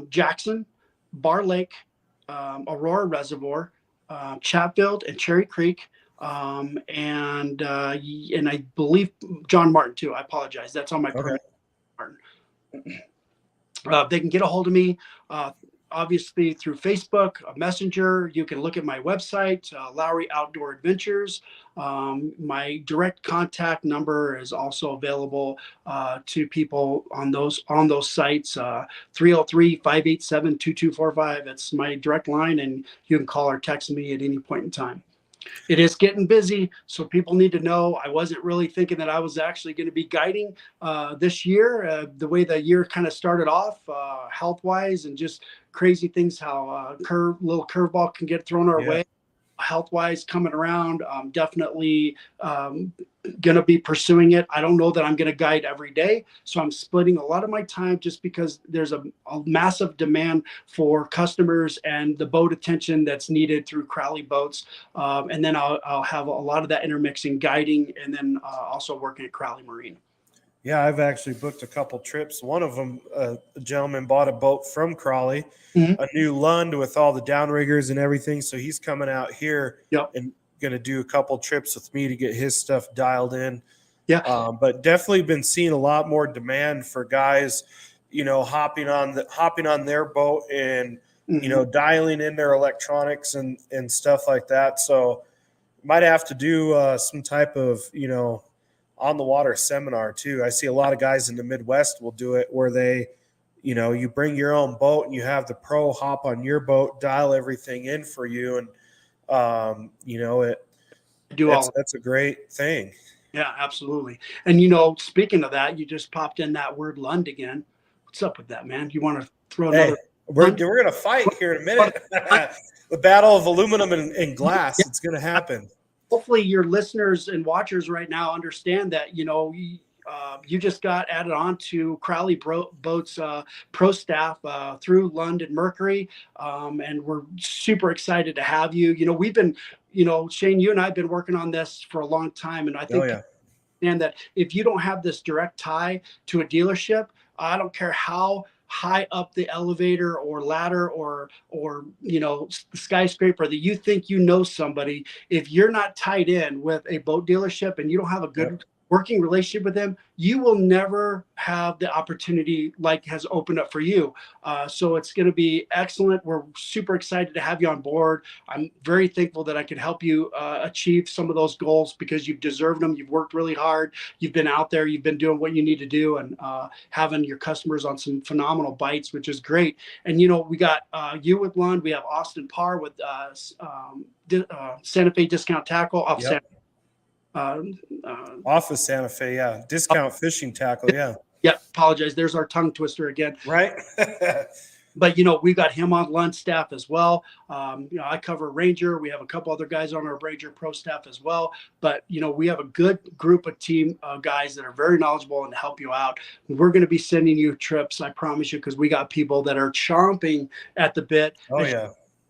Jackson, Bar Lake, Aurora Reservoir, Chatfield and Cherry Creek. And I believe John Martin too. I apologize. That's on my Okay. permit. Martin. They can get a hold of me, obviously through Facebook, Messenger. You can look at my website, Lowry Outdoor Adventures. My direct contact number is also available to people on those sites. 303-587-2245. It's my direct line, and you can call or text me at any point in time. It is getting busy, so people need to know. I wasn't really thinking that I was actually going to be guiding this year. The way the year kind of started off, health wise, and just crazy things. How little curveball can get thrown our Yeah. way. Health wise, coming around, definitely going to be pursuing it. I don't know that I'm going to guide every day, so I'm splitting a lot of my time just because there's a massive demand for customers and the boat attention that's needed through Crowley boats. And then I'll have a lot of that intermixing guiding, and then also working at Crowley Marine. Yeah, I've actually booked a couple trips. One of them, a gentleman bought a boat from Crawley, a new Lund with all the downriggers and everything. So he's coming out here Yep. and going to do a couple trips with me to get his stuff dialed in. Yeah. But definitely been seeing a lot more demand for guys, hopping on their boat and dialing in their electronics and stuff like that. So might have to do some type of on the water seminar too. I see a lot of guys in the Midwest will do it where they, you bring your own boat and you have the pro hop on your boat, dial everything in for you. And, that's a great thing. Yeah, absolutely. And speaking of that, you just popped in that word Lund again. What's up with that, man? You want to throw another? Hey, we're going to fight here in a minute. The battle of aluminum and glass. It's going to happen. Hopefully your listeners and watchers right now understand that, you just got added on to Crowley Boats pro staff through Lund and Mercury. And we're super excited to have you. We've been, Shane, you and I have been working on this for a long time. And I think and that if you don't have this direct tie to a dealership, I don't care how high up the elevator or ladder or skyscraper that you think somebody, if you're not tied in with a boat dealership and you don't have a good working relationship with them, you will never have the opportunity like has opened up for you. So it's going to be excellent. We're super excited to have you on board. I'm very thankful that I could help you achieve some of those goals because you've deserved them. You've worked really hard. You've been out there. You've been doing what you need to do and having your customers on some phenomenal bites, which is great. And, we got you with Lund. We have Austin Parr with Santa Fe Discount Tackle off Santa Fe. Off of Santa Fe, discount fishing tackle, apologize, there's our tongue twister again, right? But we got him on Lund staff as well. I cover Ranger. We have a couple other guys on our Ranger pro staff as well, but we have a good group of team guys that are very knowledgeable and help you out. We're going to be sending you trips, I promise you, because we got people that are chomping at the bit.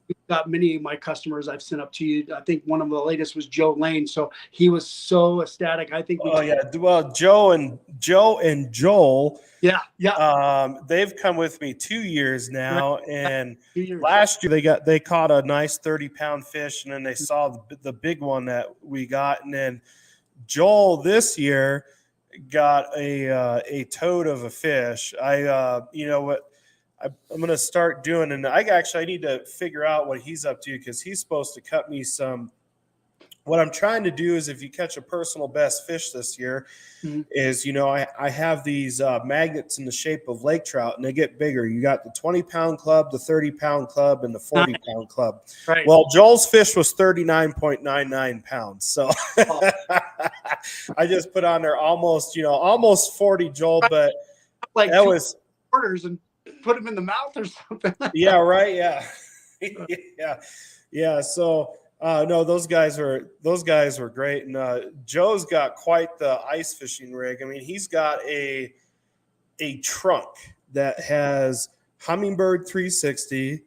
We've got many of my customers I've sent up to you. I think one of the latest was Joe Lane. So he was so ecstatic. I think. Well, Joe and Joel. They've come with me 2 years now, and last year they caught a nice 30-pound fish, and then they saw the big one that we got, and then Joel this year got a toad of a fish. I'm going to start doing, and I need to figure out what he's up to because he's supposed to cut me some. What I'm trying to do is if you catch a personal best fish this year is, I have these magnets in the shape of lake trout and they get bigger. You got the 20-pound club, the 30-pound club, and the 40-pound club. Right. Well, Joel's fish was 39.99 pounds. So I just put on there almost 40, Joel, but like that was quarters and put them in the mouth or something. Yeah, right. Yeah. So no, those guys were great. And Joe's got quite the ice fishing rig. I mean, he's got a trunk that has Humminbird 360,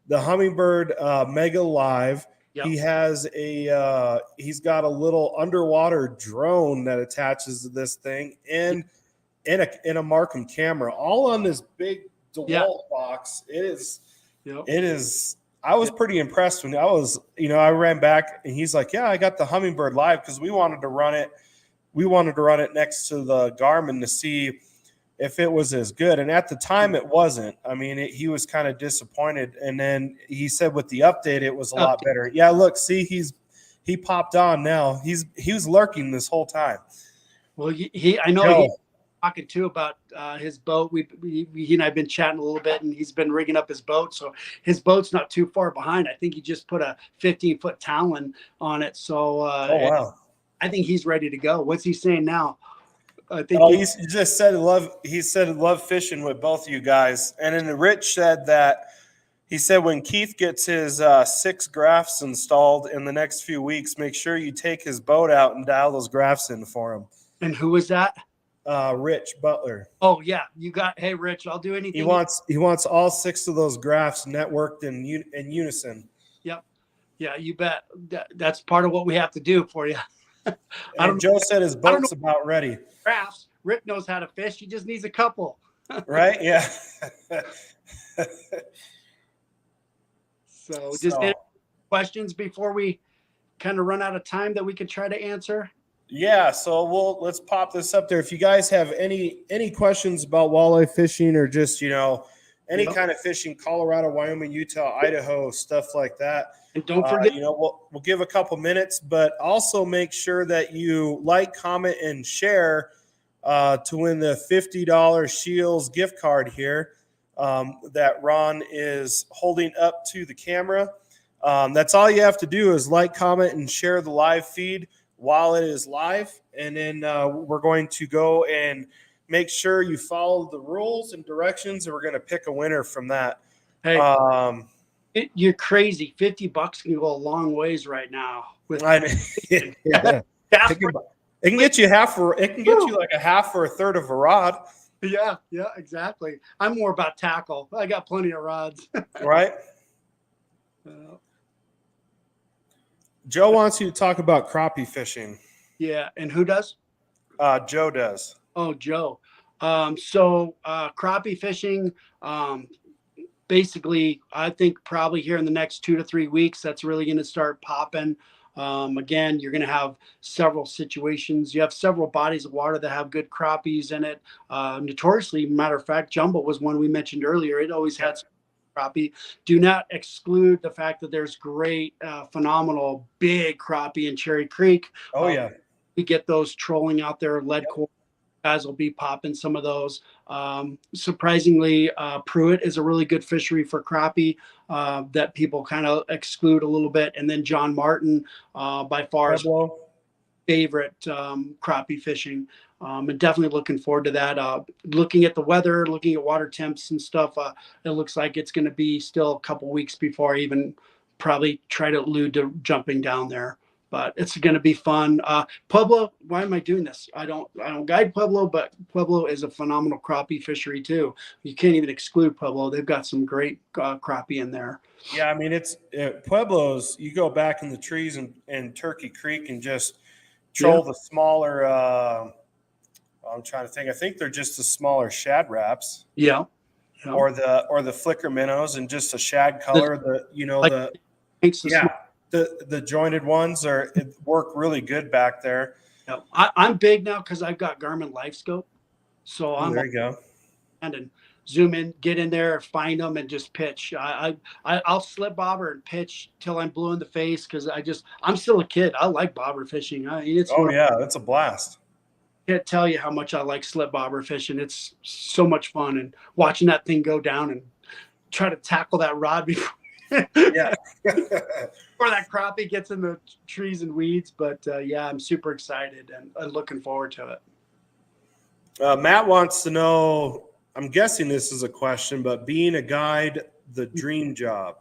the Humminbird Mega Live. He has he's got a little underwater drone that attaches to this thing and a Markham camera, all on this big DeWalt box. It is I was pretty impressed when I ran back and he's like, yeah, I got the Humminbird live because we wanted to run it. We wanted to run it next to the Garmin to see if it was as good. And at the time it wasn't. I mean, he was kind of disappointed. And then he said with the update, it was a lot better. Yeah, look, see, he popped on now. He was lurking this whole time. Well, I know he's talking too about his boat. He and I've been chatting a little bit, and he's been rigging up his boat. So his boat's not too far behind. I think he just put a 15-foot Talon on it. So wow. I think he's ready to go. What's he saying now? I think he just said he said love fishing with both of you guys. And then Rich said that he said when Keith gets his 6 graphs installed in the next few weeks, make sure you take his boat out and dial those graphs in for him. And who was that? Rich Butler. Oh yeah, hey Rich, I'll do anything. He wants all 6 of those graphs networked in unison. Yep. Yeah, you bet. That's part of what we have to do for you. Joe said his boat's about ready. Graphs. Rick knows how to fish. He just needs a couple. Right? Yeah. So any questions before we kind of run out of time that we can try to answer? Yeah, so let's pop this up there. If you guys have any questions about walleye fishing or just, any kind of fishing, Colorado, Wyoming, Utah, Idaho, stuff like that. And don't forget, we'll give a couple minutes, but also make sure that you like, comment, and share to win the $50 Scheels gift card here that Ron is holding up to the camera. That's all you have to do is like, comment, and share the live feed while it is live. And then we're going to go and make sure you follow the rules and directions, and we're going to pick a winner from that. Hey, you're crazy. $50 can go a long ways right now. Yeah. It can get you like a half or a third of a rod. Yeah, exactly. I'm more about tackle. I got plenty of rods. Right. Joe wants you to talk about crappie fishing. Yeah, and who does? Joe does. Oh, Joe. So crappie fishing, basically, I think probably here in the next 2 to 3 weeks, that's really going to start popping. Again, you're going to have several situations. You have several bodies of water that have good crappies in it. Notoriously, matter of fact, Jumbo was one we mentioned earlier. It always had some crappie. Do not exclude the fact that there's great, phenomenal big crappie in Cherry Creek. Oh, yeah. We get those trolling out there. Lead core guys will be popping some of those. Surprisingly, Pruitt is a really good fishery for crappie that people kind of exclude a little bit. And then John Martin, by far, is favorite crappie fishing. And definitely looking forward to that. Looking at the weather, looking at water temps and stuff, it looks like it's going to be still a couple weeks before I even probably try to allude to jumping down there. But it's going to be fun. Pueblo, why am I doing this? I don't guide Pueblo, but Pueblo is a phenomenal crappie fishery too. You can't even exclude Pueblo. They've got some great crappie in there. Yeah, I mean, it's Pueblo's. You go back in the trees in Turkey Creek and just troll the smaller. I'm trying to think. I think they're just the smaller shad wraps. Yeah. Or the flicker minnows and just a shad color. The jointed ones work really good back there. Yeah. I'm big now because I've got Garmin Life Scope. So there you go. And zoom in, get in there, find them, and just pitch. I'll slip bobber and pitch till I'm blue in the face because I'm still a kid. I like bobber fishing. That's a blast. Can't tell you how much I like slip bobber fishing. It's so much fun, and watching that thing go down and try to tackle that rod before. Yeah. Before that crappie gets in the trees and weeds. But I'm super excited and looking forward to it. Matt wants to know, I'm guessing this is a question, but being a guide, the dream job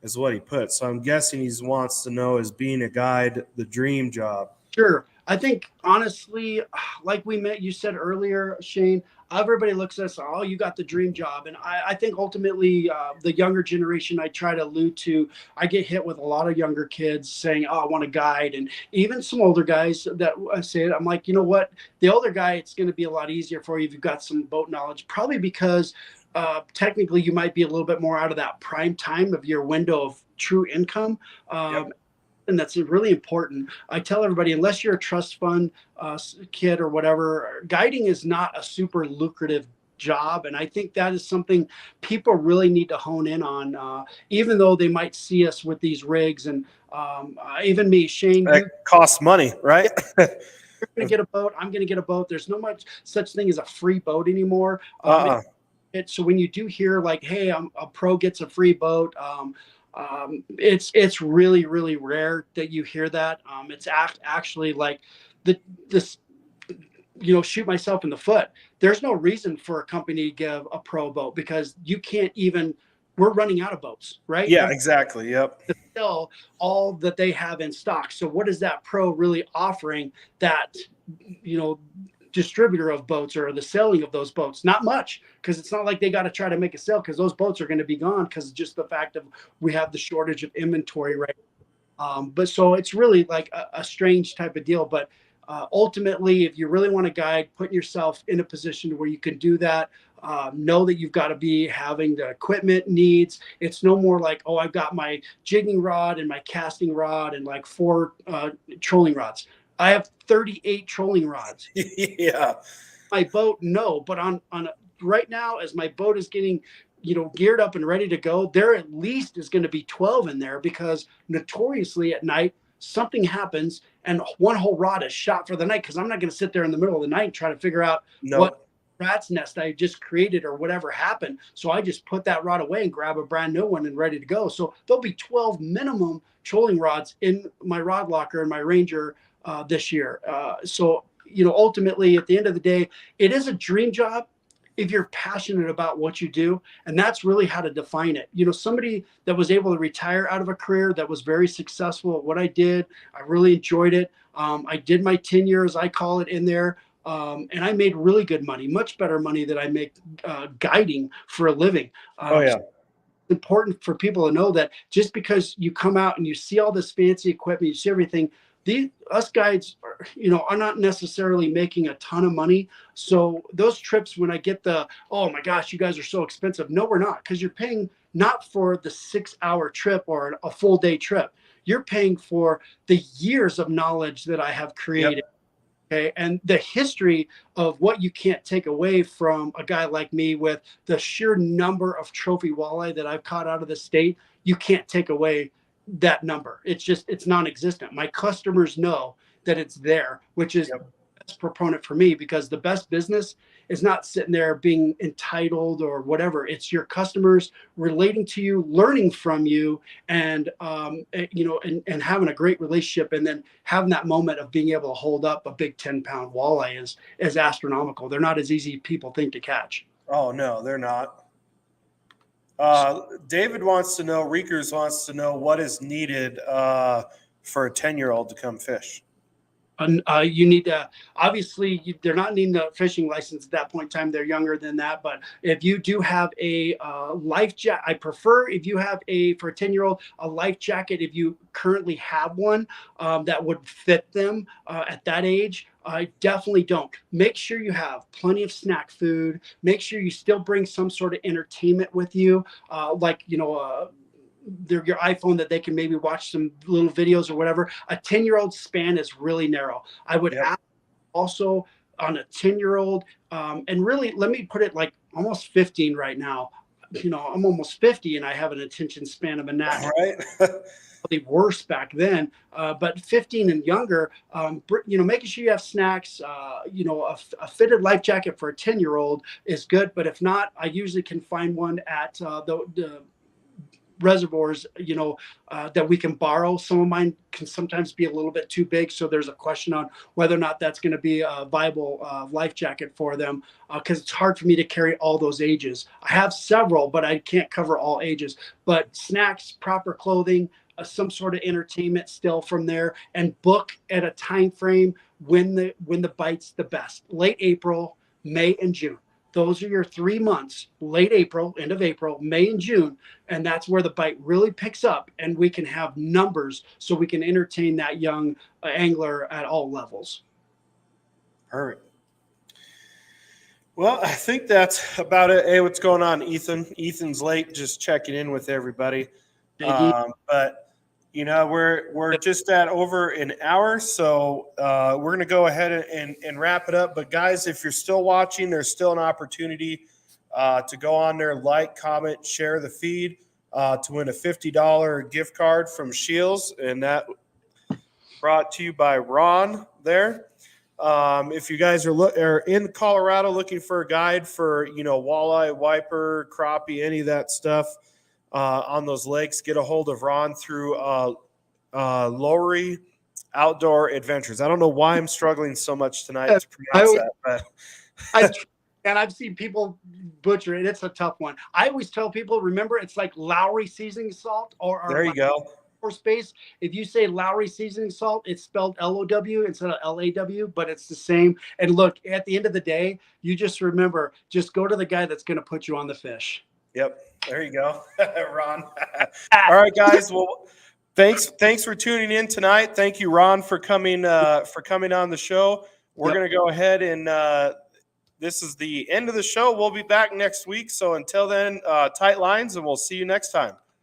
is what he put. So I'm guessing he wants to know, is being a guide the dream job? Sure. I think, honestly, like you said earlier, Shane, everybody looks at us, oh, you got the dream job. And I think ultimately the younger generation I try to allude to, I get hit with a lot of younger kids saying, oh, I want to guide. And even some older guys that say it, I'm like, you know what? The older guy, it's going to be a lot easier for you if you've got some boat knowledge, probably because technically you might be a little bit more out of that prime time of your window of true income. Yep. And that's really important. I tell everybody, unless you're a trust fund kid or whatever, guiding is not a super lucrative job. And I think that is something people really need to hone in on, even though they might see us with these rigs. And even me, Shane, It costs money, right? you're going to get a boat. I'm going to get a boat. There's no much such thing as a free boat anymore. So when you do hear like, hey, a pro gets a free boat, it's really, really rare that you hear that. It's actually like this, shoot myself in the foot. There's no reason for a company to give a pro boat because you can't even, we're running out of boats, right? Yeah, exactly. Yep. To sell all that they have in stock. So what is that pro really offering that, distributor of boats or the selling of those boats? Not much, because it's not like they got to try to make a sale because those boats are going to be gone because just the fact of we have the shortage of inventory, right? But so it's really like a strange type of deal. But ultimately, if you really want to guide, put yourself in a position where you can do that. Know that you've got to be having the equipment needs. It's no more like, oh, I've got my jigging rod and my casting rod and like 4 trolling rods. I have 38 trolling rods. Yeah. My boat, no, but right now, as my boat is getting, geared up and ready to go, there at least is going to be 12 in there because notoriously at night something happens and one whole rod is shot for the night because I'm not going to sit there in the middle of the night and try to figure out what rat's nest I just created or whatever happened. So I just put that rod away and grab a brand new one and ready to go. So there'll be 12 minimum trolling rods in my rod locker in my Ranger this year. So ultimately at the end of the day, it is a dream job if you're passionate about what you do. And that's really how to define it. Somebody that was able to retire out of a career that was very successful at what I did, I really enjoyed it. I did my 10 years, I call it, in there. And I made really good money, much better money than I make guiding for a living. Oh, yeah. It's important for people to know that just because you come out and you see all this fancy equipment, you see everything, us guides are not necessarily making a ton of money. So those trips, when I get oh my gosh, you guys are so expensive. No, we're not, because you're paying not for the 6-hour trip or a full day trip. You're paying for the years of knowledge that I have created. Yep. Okay. And the history of what you can't take away from a guy like me with the sheer number of trophy walleye that I've caught out of the state, you can't take away that number. It's non-existent. My customers know that it's there, which is the best proponent for me, because the best business is not sitting there being entitled or whatever. It's your customers relating to you, learning from you, and and having a great relationship, and then having that moment of being able to hold up a big 10-pound walleye is astronomical. They're not as easy as people think to catch. Oh no, they're not. David wants to know, Reekers wants to know what is needed for a 10-year-old to come fish. You need to, obviously, they're not needing a fishing license at that point in time. They're younger than that. But if you do have a life jacket, I prefer if you have for a 10-year-old, a life jacket, if you currently have one that would fit them at that age. I definitely don't. Make sure you have plenty of snack food. Make sure you still bring some sort of entertainment with you, your iPhone, that they can maybe watch some little videos or whatever. A 10-year-old span is really narrow. I would ask also on a 10-year-old, and really, let me put it like almost 15 right now. I'm almost 50 and I have an attention span of a gnat. Right. Worse back then, but 15 and younger, making sure you have snacks, a fitted life jacket for a 10-year-old is good. But if not, I usually can find one at the reservoirs, that we can borrow. Some of mine can sometimes be a little bit too big, so there's a question on whether or not that's going to be a viable life jacket for them, because it's hard for me to carry all those ages. I have several, but I can't cover all ages. But snacks, proper clothing, some sort of entertainment still from there, and book at a time frame when the bite's the best. Late April, May, and June. Those are your 3 months: late April, end of April, May, and June. And that's where the bite really picks up, and we can have numbers so we can entertain that young angler at all levels. Perfect. Well, I think that's about it. Hey, what's going on, Ethan? Ethan's late, just checking in with everybody. But we're just at over an hour, so we're gonna go ahead and wrap it up. But guys, if you're still watching, there's still an opportunity to go on there, like, comment, share the feed to win a $50 gift card from Scheels, and that brought to you by Ron there. If you guys are in Colorado looking for a guide for, walleye, wiper, crappie, any of that stuff on those lakes, get a hold of Ron through Lowry Outdoor Adventures. I don't know why I'm struggling so much tonight to pronounce that, but I've seen people butcher it. It's a tough one. I always tell people, remember, it's like Lowry seasoning salt or there you go. For space. If you say Lowry seasoning salt, it's spelled L-O-W instead of L-A-W, but it's the same. And look, at the end of the day, you just remember, just go to the guy that's going to put you on the fish. Yep. There you go, Ron. All right, guys. Well, thanks for tuning in tonight. Thank you, Ron, for coming on the show. We're going to go ahead and this is the end of the show. We'll be back next week. So until then, tight lines, and we'll see you next time.